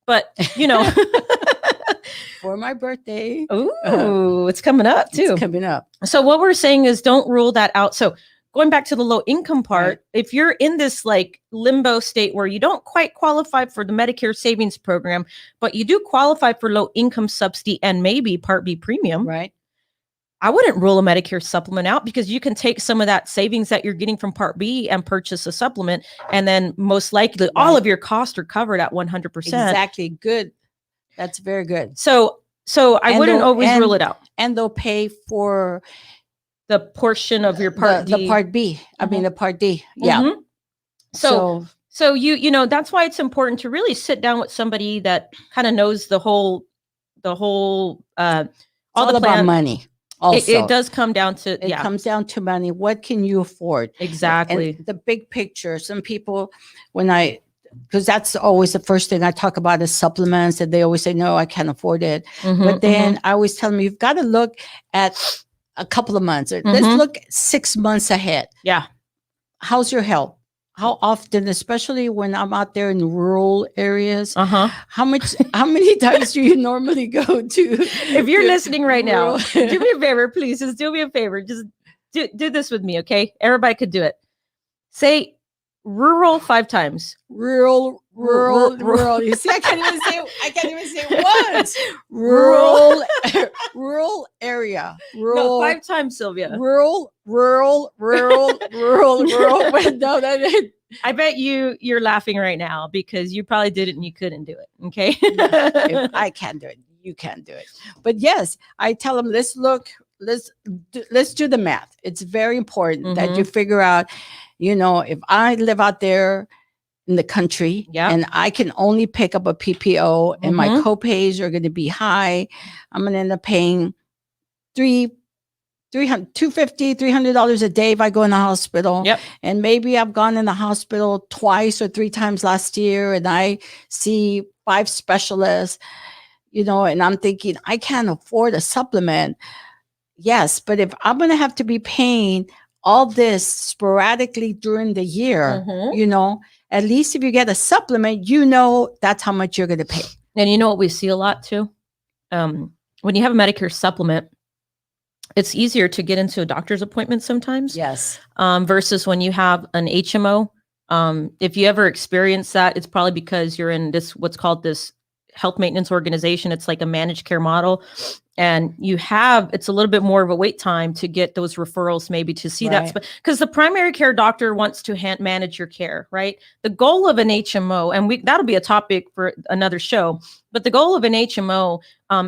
But, you know, for my birthday. Ooh, it's coming up too. It's coming up. So what we're saying is don't rule that out. So going back to the low income part, if you're in this like limbo state where you don't quite qualify for the Medicare savings program, but you do qualify for low income subsidy and maybe Part B premium, right? I wouldn't rule a Medicare supplement out, because you can take some of that savings that you're getting from Part B and purchase a supplement. And then most likely all of your costs are covered at 100%. Exactly. Good. That's very good. So I wouldn't always rule it out. And they'll pay for the portion of your Part D. The Part B. I mean, the Part D. Yeah. So you know, that's why it's important to really sit down with somebody that kind of knows the whole all the about money. Also, it does come down to, it comes down to money. What can you afford? Exactly. And the big picture. Some people, because that's always the first thing I talk about is supplements, and they always say, no, I can't afford it. But then I always tell them, you've got to look at a couple of months. Let's look 6 months ahead. Yeah. How's your health? How often, especially when I'm out there in rural areas, how many times do you normally go to? If you're listening right now, do me a favor, please. Just do me a favor. Just do this with me, okay? Everybody could do it. Say rural 5 times. Rural. You see, I can't even say it once. Rural area. No, 5 times, Sylvia. Rural. No, I bet you're laughing right now because you probably did it and you couldn't do it. Okay. If I can do it, you can do it. But yes, I tell them, let's do the math. It's very important that you figure out, you know, if I live out there in the country and I can only pick up a PPO and my copays are going to be high, I'm going to end up paying $300 a day if I go in the hospital. And maybe I've gone in the hospital 2 or 3 times last year and I see 5 specialists, you know, and I'm thinking I can't afford a supplement. Yes, but if I'm going to have to be paying all this sporadically during the year, you know, at least if you get a supplement, you know, that's how much you're going to pay. And you know what we see a lot too? When you have a Medicare supplement, it's easier to get into a doctor's appointment sometimes. Yes. Versus when you have an HMO. If you ever experience that, it's probably because you're in this, what's called this health maintenance organization. It's like a managed care model. And it's a little bit more of a wait time to get those referrals, maybe to see that. Because the primary care doctor wants to manage your care, right? The goal of an HMO, and that'll be a topic for another show, but the goal of an HMO,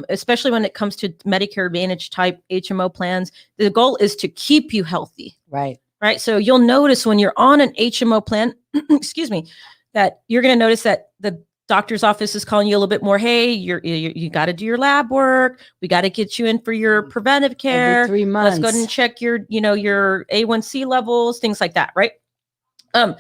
especially when it comes to Medicare Advantage type HMO plans, the goal is to keep you healthy. Right. Right. So you'll notice when you're on an HMO plan, excuse me, that you're going to notice that the doctor's office is calling you a little bit more. Hey, you got to do your lab work. We got to get you in for your preventive care. Every 3 months. Let's go ahead and check your A1C levels, things like that. Right. But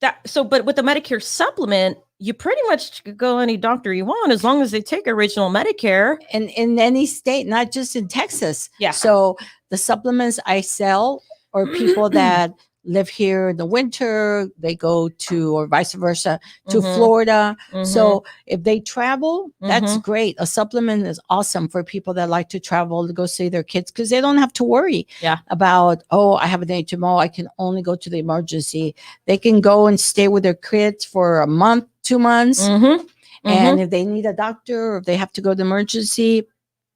with the Medicare supplement, you pretty much could go any doctor you want as long as they take original Medicare. And in any state, not just in Texas. Yeah. So the supplements I sell are people that live here in the winter, they go to, or vice versa, to Florida. So if they travel, that's great. A supplement is awesome for people that like to travel to go see their kids, because they don't have to worry about, I have an HMO, I can only go to the emergency. They can go and stay with their kids for a month, 2 months. And if they need a doctor, or if they have to go to the emergency,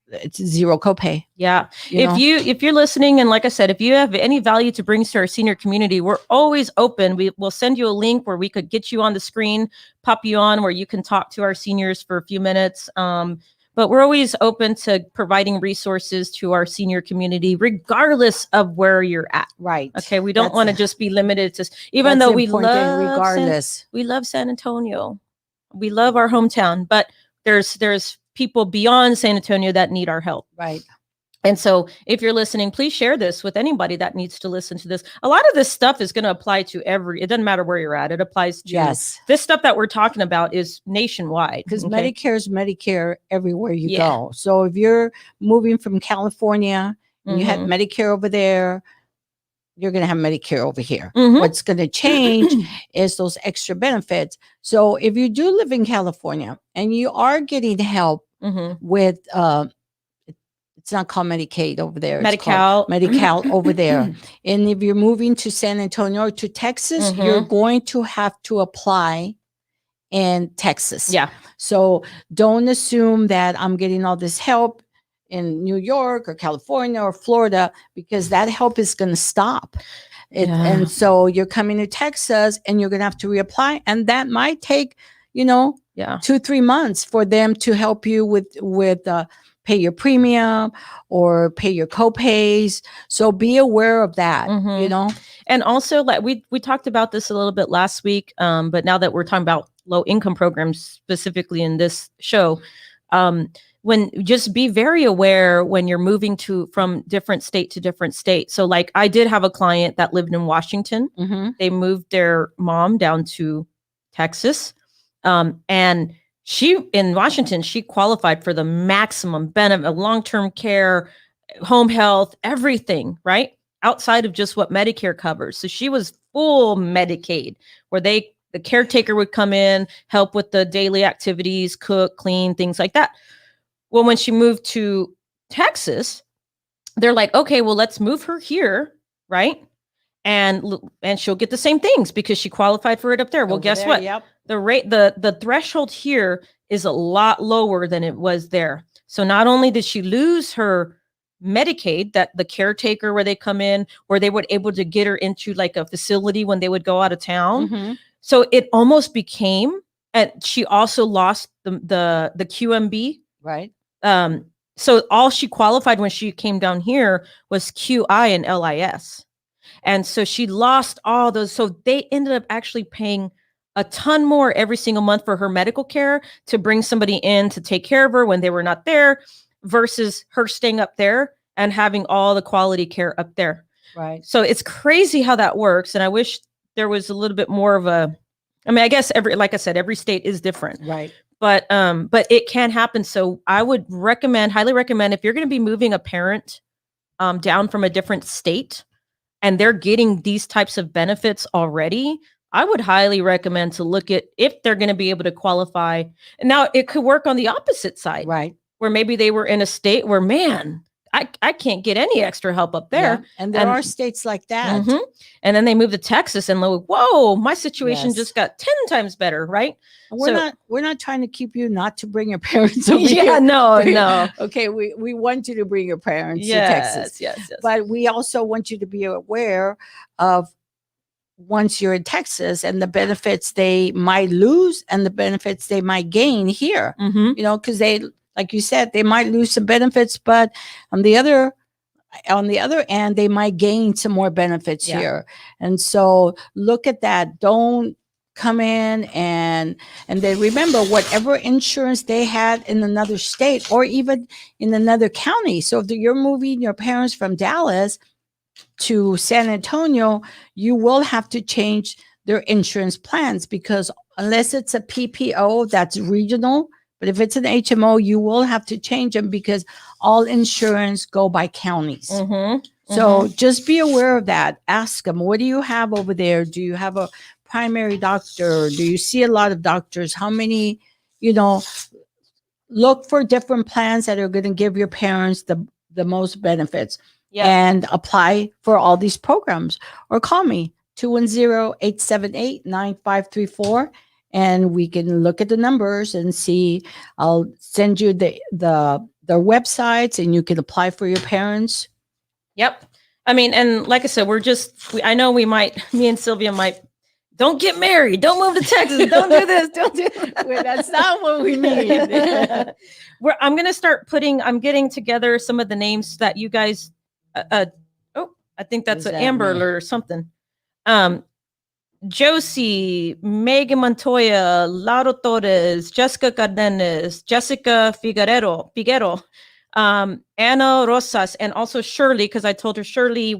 it's zero copay. Yeah. If you're listening, and like I said, if you have any value to bring to our senior community, we're always open. We'll send you a link where we could get you on the screen, pop you on, where you can talk to our seniors for a few minutes. But we're always open to providing resources to our senior community, regardless of where you're at. Right. Okay. We don't want to just be limited to, even though we love, regardless, we love San Antonio. We love our hometown, but there's people beyond San Antonio that need our help. Right. And so if you're listening, please share this with anybody that needs to listen to this. A lot of this stuff is going to apply to it doesn't matter where you're at. It applies to this stuff that we're talking about is nationwide. Because Medicare is Medicare everywhere you go. So if you're moving from California and you have Medicare over there, you're going to have Medicare over here. What's going to change is those extra benefits. So if you do live in California and you are getting help with, it's not called Medicaid over there. Medi-Cal over there. And if you're moving to San Antonio or to Texas, you're going to have to apply in Texas. Yeah. So don't assume that I'm getting all this help in New York or California or Florida, because that help is going to stop. And so you're coming to Texas and you're going to have to reapply. And that might take, 2-3 months for them to help you with pay your premium or pay your copays. So be aware of that, And also, like we talked about this a little bit last week, but now that we're talking about low income programs specifically in this show, when just be very aware when you're moving from different state to different state. So like I did have a client that lived in Washington. They moved their mom down to Texas. And in Washington, she qualified for the maximum benefit, long-term care, home health, everything, right? Outside of just what Medicare covers. So she was full Medicaid, where the caretaker would come in, help with the daily activities, cook, clean, things like that. Well, when she moved to Texas, they're like, okay, well, let's move her here, right? And she'll get the same things because she qualified for it up there. Well, guess what? Yep. The rate, the threshold here is a lot lower than it was there. So not only did she lose her Medicaid, that the caretaker where they come in, where they were able to get her into like a facility when they would go out of town. So it almost became, and she also lost the QMB. Right. So all she qualified when she came down here was QI and LIS. And so she lost all those. So they ended up actually paying a ton more every single month for her medical care to bring somebody in to take care of her when they were not there, versus her staying up there and having all the quality care up there. Right. So it's crazy how that works. And I wish there was a little bit more of I guess like I said, every state is different. Right. But it can happen. So I would highly recommend, if you're going to be moving a parent down from a different state and they're getting these types of benefits already, I would highly recommend to look at if they're going to be able to qualify. And now it could work on the opposite side, right? Where maybe they were in a state where, man, I can't get any extra help up there. Yeah. And there are states like that. Mhm. And then they moved to Texas and like, whoa, my situation Yes. just got 10 times better, right? And So- we're not trying to keep you not to bring your parents over Yeah, here. no. Okay, we want you to bring your parents to Yes, Texas. yes. But we also want you to be aware of once you're in Texas and the benefits they might lose and the benefits they might gain here. Mhm. You know, because they, like you said, they might lose some benefits, but on the other end, they might gain some more benefits Yeah. here. And so look at that. Don't come in and then remember whatever insurance they had in another state or even in another county. So if you're moving your parents from Dallas to San Antonio, you will have to change their insurance plans, because unless it's a PPO that's regional, but if it's an HMO, you will have to change them because all insurance go by counties. Mhm. So just be aware of that. Ask them, what do you have over there? Do you have a primary doctor? Do you see a lot of doctors? How many, look for different plans that are going to give your parents the most benefits. Yeah. And apply for all these programs, or call me 210-878-9534, and we can look at the numbers and see. I'll send you the websites and you can apply for your parents. Yep. I mean, and like I said, I know me and Sylvia might, don't get married, don't move to Texas, don't do this, don't do that. Well, that's not what we mean. I'm getting together some of the names that you guys, I think that's an Amber Alert or something. Josie, Megan Montoya, Lauro Torres, Jessica Cardenas, Jessica Figueroa, Anna Rosas, and also Shirley, because I told her Shirley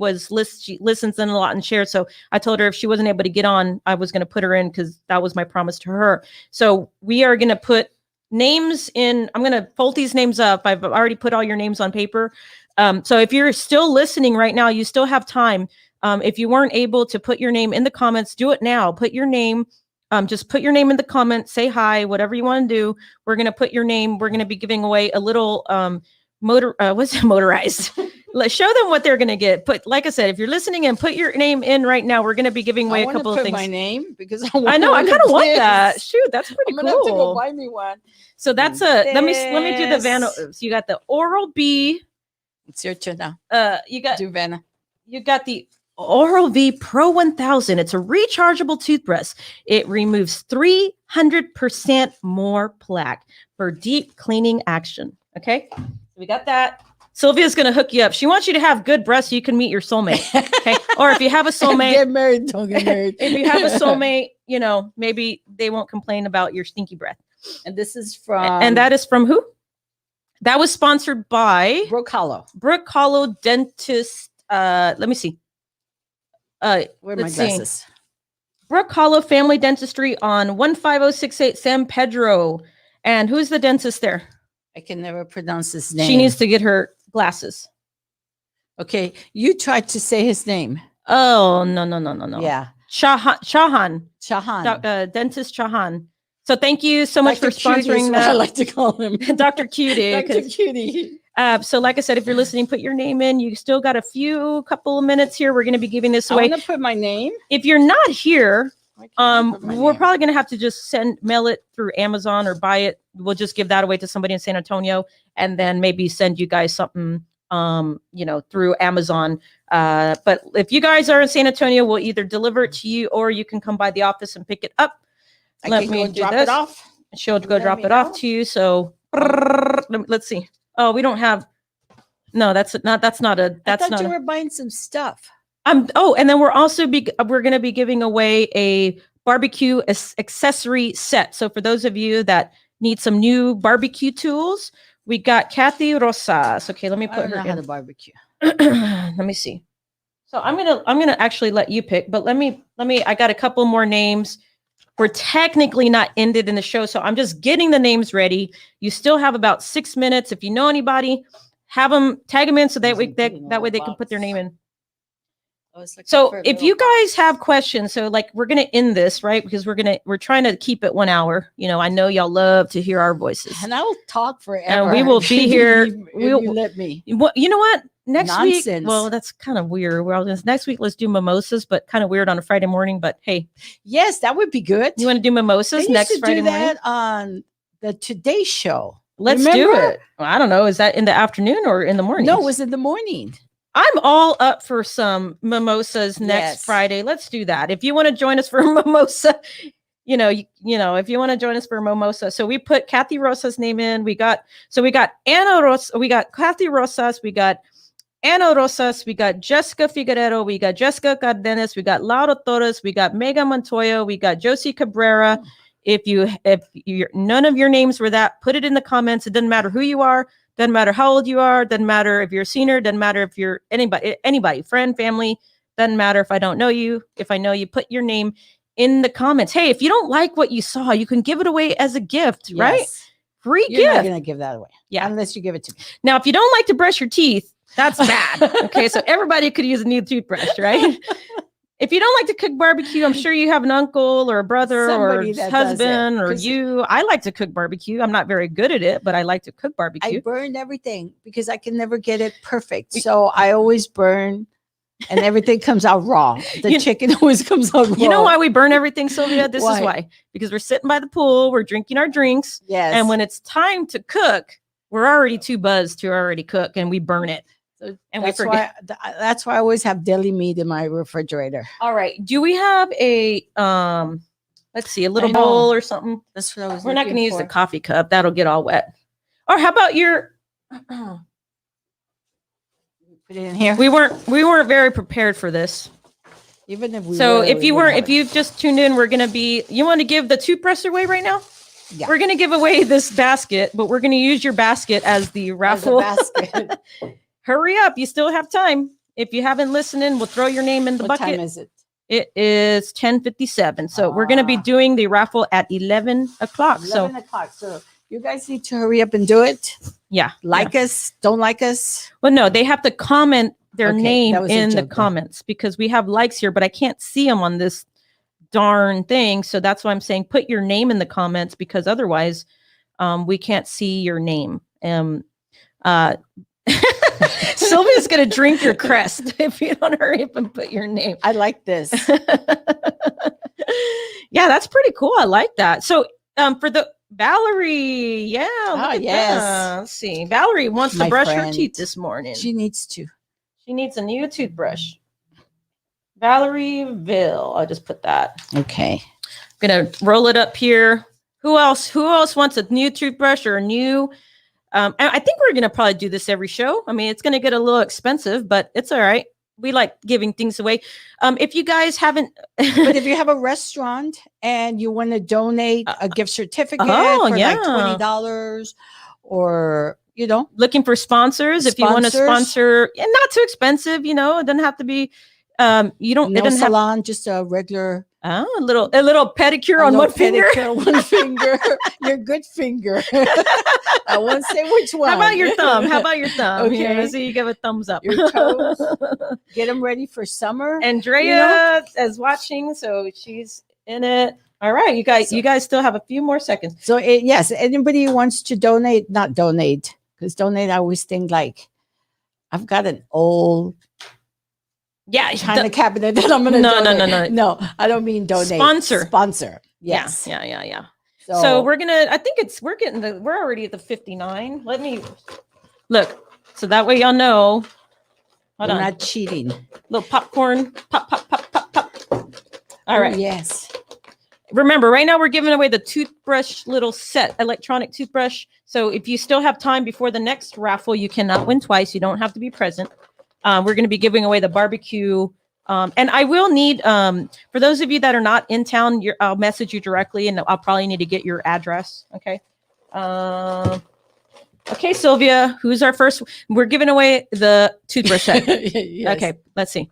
she listens in a lot and shares. So I told her if she wasn't able to get on, I was going to put her in because that was my promise to her. So we are going to put names in. I'm going to fold these names up. I've already put all your names on paper. So if you're still listening right now, you still have time. If you weren't able to put your name in the comments, do it now. Put your name. Just put your name in the comments. Say hi, whatever you want to do. We're going to put your name. We're going to be giving away a little motorized. Let's show them what they're going to get. But like I said, if you're listening and put your name in right now, we're going to be giving away a couple of things. My name because I know. I kind of want that. Shoot, that's pretty I'm cool. gonna have to go buy me one. So that's let me do the Vanna. So you got the Oral-B. It's your turn now. You got Vanna. You got the Oral-B Pro 1000. It's a rechargeable toothbrush. It removes 300% more plaque for deep cleaning action. Okay, so we got that. Sylvia's going to hook you up. She wants you to have good breath so you can meet your soulmate. Okay, or if you have a soulmate, get married. Don't get married. If you have a soulmate, maybe they won't complain about your stinky breath. And this is from. And that is from who? That was sponsored by Brook Hollow. Brook Hollow Dentist. Let me see. Where are my glasses? Brook Hollow Family Dentistry on 15068 San Pedro. And who's the dentist there? I can never pronounce his name. She needs to get her glasses. Okay, you tried to say his name. Oh, no. Yeah. Chahan. Dentist Chahan. So thank you so much Dr. for sponsoring that. I like to call him. Dr. Cutie. Dr. Cutie. So like I said, if you're listening, put your name in. You still got couple of minutes here. We're going to be giving this away. I'm going to put my name. If you're not here, we're probably going to have to just mail it through Amazon or buy it. We'll just give that away to somebody in San Antonio and then maybe send you guys something, through Amazon. But if you guys are in San Antonio, we'll either deliver it to you or you can come by the office and pick it up. Let me drop it off. She'll go drop it off to you. So let's see. Oh, we don't have. No, that's not a. I thought you were buying some stuff. And then we're going to be giving away a barbecue accessory set. So for those of you that need some new barbecue tools, we got Kathy Rosas. Okay, let me put her in the barbecue. Let me see. So I'm gonna actually let you pick, but let me. I got a couple more names. We're technically not ended in the show, so I'm just getting the names ready. You still have about 6 minutes. If you know anybody, have them tag them in so that way they can put their name in. I was looking So for a if little you guys box. have questions, so like we're gonna end this, right? Because we're trying to keep it 1 hour. You know, I know y'all love to hear our voices. And I will talk forever. And we will if be you here. leave- if We'll- you let me. What you know what? Next week, Nonsense. well, that's kind of weird. Well, next week let's do mimosas, but kind of weird on a Friday morning. But hey, Yes, that would be good. you want to do mimosas They used next to Friday do morning? that on the Today Show. Let's Remember? do it. Well, I don't know. Is that in the afternoon or in the morning? No, it was in the morning. I'm all up for some mimosas next Yes. Friday. Let's do that. If you want to join us for a mimosa, you know, if you want to join us for a mimosa. So we put Kathy Rosa's name in. We got Anna Rosa, we got Kathy Rosas, we got Anna Rosas, we got Jessica Figueroa, we got Jessica Cardenas, we got Laura Torres, we got Mega Montoya, we got Josie Cabrera. If you're none of your names were that, put it in the comments. It doesn't matter who you are. Doesn't matter how old you are. Doesn't matter if you're a senior. Doesn't matter if you're anybody, friend, family. Doesn't matter if I don't know you. If I know you, put your name in the comments. Hey, if you don't like what you saw, you can give it away as a gift, right? Yes. Free You're not gift. going to give that away. Yeah. Unless you give it to me. Now, if you don't like to brush your teeth, that's bad. Okay, so everybody could use a new toothbrush, right? If you don't like to cook barbecue, I'm sure you have an uncle or a brother Somebody or that does it, husband or 'cause you. I like to cook barbecue. I'm not very good at it, but I like to cook I barbecue. burn everything because I can never get it perfect. So I always burn and everything comes out raw. The You- chicken always comes out raw. You know why we burn everything, Sylvia? This Why? is why. Because we're sitting by the pool, we're drinking our drinks, Yes. and when it's time to cook, we're already too buzzed to already cook, and we burn it. So and we that's forget. that's why I always have deli meat in my refrigerator. All right. Do we have a let's see, a little I know. bowl or something? That's what I was We're not going to looking use the for. coffee cup. That'll get all wet. Or how about your Put it in here. we weren't very prepared for this. Even if we So were, if we you wouldn't weren't, if have it. you've just tuned in, we're going to be, you want to give the toothbrush away right now? Yeah. We're going to give away this basket, but we're going to use your basket as the As a raffle. basket. Hurry up. You still have time. If you haven't listened in, we'll throw your name in the What bucket. time is it? It is 10:57. So we're going to be Ah. doing the raffle at 11 o'clock. 11 o'clock. So you guys need to hurry up and do it. Yeah. Like us, don't like us. Well, no, they have to comment their Okay, name that was a in the joke then. comments because we have likes here, but I can't see them on this darn thing. So that's why I'm saying put your name in the comments because otherwise we can't see your name. Sylvia's going to drink your crest if you don't hurry up and put your name. I like this. Yeah, that's pretty cool. I like that. So for the Valerie, yeah. look at yes. that. Let's see. Valerie wants to My brush her friend. teeth this morning. She needs to. She needs a new toothbrush. Valerieville. I'll just put that. Okay. I'm gonna roll it up here. Who else wants a new toothbrush or a new? I think we're gonna probably do this every show. I mean, it's gonna get a little expensive, but it's all right. We like giving things away. If you guys haven't, But if you have a restaurant and you want to donate a gift certificate oh, for yeah. like $20 or, you know, looking for sponsors, if you want to Sponsors. sponsor, and not too expensive, it doesn't have to be. You don't. It no doesn't have. salon, just a regular Oh, a little pedicure a on little one finger. pedicure, one finger, your good finger. I won't say which one. How about your thumb? How about your thumb? Okay. Here, let's see. You give a thumbs up. Your toes. Get them ready for summer. Andrea is watching, so she's in it. All right, you guys still have a few more seconds. So yes, anybody who wants to donate, not donate, because donate, I always think like, I've got an old Yeah, China cabinet that I'm going to No, no, donate. no. No, I don't mean donate. Sponsor. Yes. Yeah. So we're already at the 59. Let me look. So that way y'all know. Hold we're on. not cheating. Little popcorn. Pop. All Oh, right. yes. Remember, right now we're giving away the toothbrush little set, electronic toothbrush. So if you still have time before the next raffle, you cannot win twice. You don't have to be present. We're going to be giving away the barbecue. And I will need, for those of you that are not in town, I'll message you directly and I'll probably need to get your address. Okay. Okay, Sylvia, who's our first? We're giving away the toothbrush set. Yes. Okay, let's see.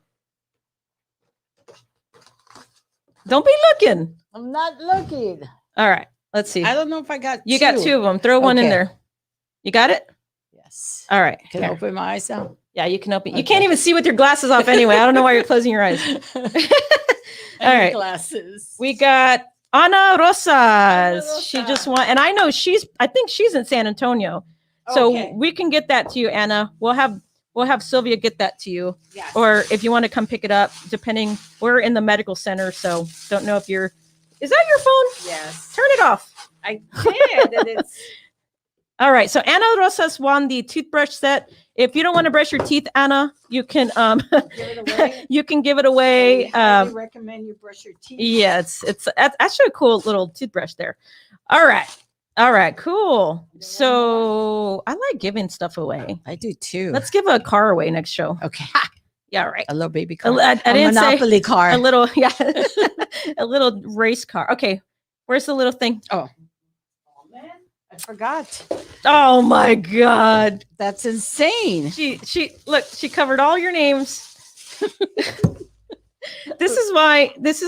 Don't be looking. I'm not looking. All right, let's see. I don't know if I got You got two of them. Throw one in Okay. there. You got it? Yes. All right. Can I here. open my eyes now? Yeah, you can open. You can't even see with your glasses off anyway. I don't know why you're closing your eyes. All right. Glasses. We got Ana Rosas. She Rosa. just won, and I know I think she's in San Antonio. So Okay. we can get that to you, Anna. We'll have Sylvia get that to you. Yes. Or if you want to come pick it up, depending, we're in the medical center, so don't know if is that your phone? Yes. Turn it off. I did. And it's All right. So Ana Rosas won the toothbrush set. If you don't want to brush your teeth, Anna, you can give it away. you can give it away. I highly recommend you brush your teeth. Yeah, it's actually a cool little toothbrush there. All right, cool. So I like giving stuff away. I do too. Let's give a car away next show. Okay. Yeah, right. A little baby car. I didn't Monopoly say car. a little, yeah, a little race car. Okay, where's the little thing? Oh man, I forgot. Oh my God, That's insane. She covered all your names. This is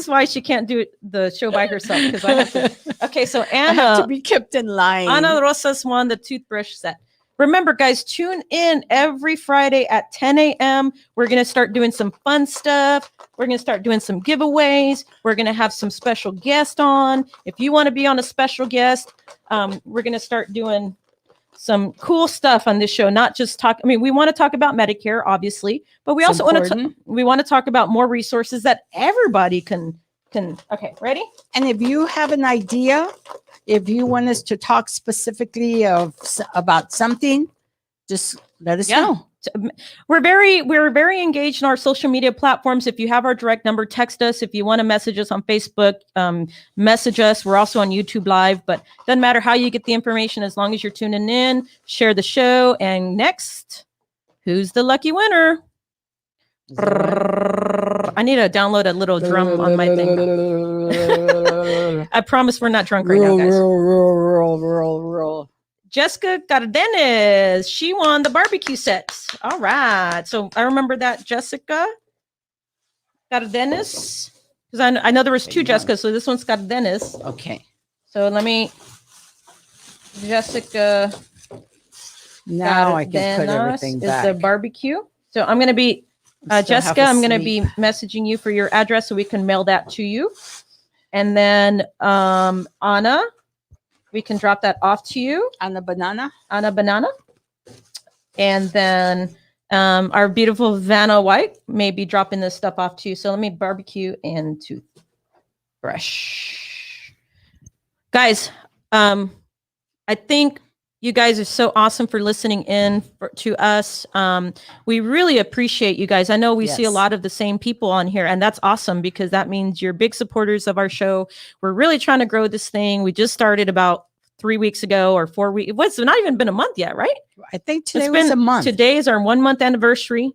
why she can't do the show by herself, because I have to. Okay, so I have to Anna be kept in line. Ana Rosas won the toothbrush set. Remember, guys, tune in every Friday at 10 a.m. We're going to start doing some fun stuff. We're going to start doing some giveaways. We're going to have some special guests on. If you want to be on a special guest, we're going to start doing some cool stuff on this show. Not just talk. I mean, we want to talk about Medicare, obviously, but we also want to talk about more resources that everybody can. Okay, ready? And if you have an idea, if you want us to talk specifically about something, just let us know. We're very engaged in our social media platforms. If you have our direct number, text us. If you want to message us on Facebook, message us. We're also on YouTube Live, but doesn't matter how you get the information as long as you're tuning in. Share the show. And next, who's the lucky winner? I need to download a little drum on my thing. I promise we're not drunk right now, guys. Roll. Jessica Cardenas. She won the barbecue sets. All right. So I remember that, Jessica Cardenas. Because I know there was two Jessicas, so this one's Cardenas. Okay. So let me, Jessica. Now I can put Cardenas everything is back. the barbecue. So I'm going to be, Jessica, I'm going to be messaging you for your address so we can mail that to you. And then Anna, we can drop that off to you. Anna Banana. And then our beautiful Vanna White may be dropping this stuff off to you. So let me barbecue and toothbrush. Guys, I think you guys are so awesome for listening in to us. We really appreciate you guys. I know we see a lot of the same people on here, and that's awesome because that means you're big supporters of our show. We're really trying to grow this thing. We just started about 3 weeks ago or 4 weeks. It's not even been a month yet, right? I think today was a month. Today is our 1 month anniversary.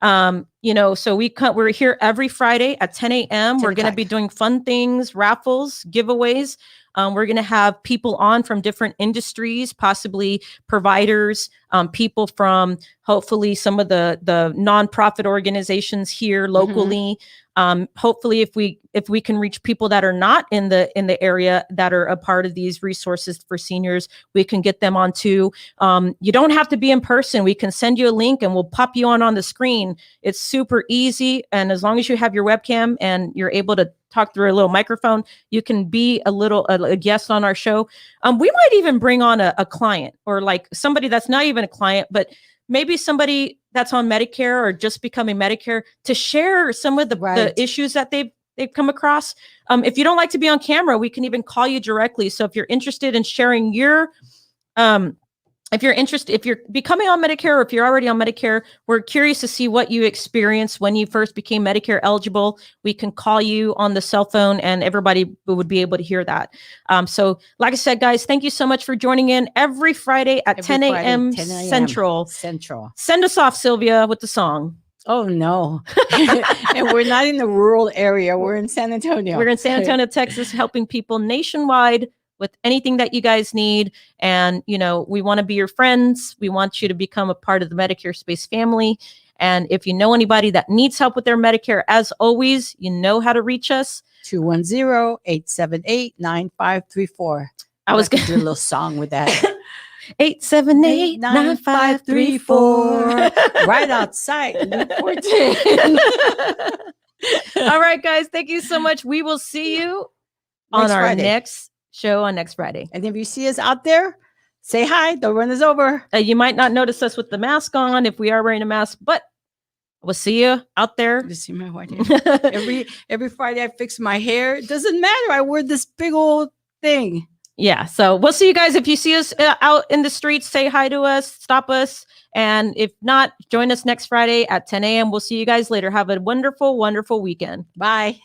So we're here every Friday at 10 a.m. We're going to be doing fun things, raffles, giveaways. We're going to have people on from different industries, possibly providers, people from hopefully some of the nonprofit organizations here locally. Hopefully, if we can reach people that are not in the area that are a part of these resources for seniors, we can get them on too. You don't have to be in person. We can send you a link and we'll pop you on the screen. It's super easy, and as long as you have your webcam and you're able to talk through a little microphone, you can be a guest on our show. We might even bring on a client or like somebody that's not even a client, but maybe somebody that's on Medicare or just becoming Medicare to share some of the issues that they've come across. If you don't like to be on camera, we can even call you directly. So if you're interested in sharing your if you're becoming on Medicare or if you're already on Medicare, we're curious to see what you experienced when you first became Medicare eligible. We can call you on the cell phone and everybody would be able to hear that. So like I said, guys, thank you so much for joining in every Friday at 10 a.m. Central. Send us off, Sylvia, with the song. Oh, no. And we're not in the rural area. We're in San Antonio. We're in San Antonio, Texas, helping people nationwide with anything that you guys need. And, we want to be your friends. We want you to become a part of the Medicare Space family. And if you know anybody that needs help with their Medicare, as always, you know how to reach us. 210-878-9534. I was going to do a little song with that. 878-9534. Right outside. Loop 14. All right, guys. Thank you so much. We will see you on Next our Friday. next show on next Friday. And if you see us out there, say hi. The run is over. You might not notice us with the mask on if we are wearing a mask, but we'll see you out there. You see my white hair. Every Friday I fix my hair. It doesn't matter. I wear this big old thing. Yeah. So we'll see you guys. If you see us out in the streets, say hi to us, stop us. And if not, join us next Friday at 10 a.m. We'll see you guys later. Have a wonderful, wonderful weekend. Bye.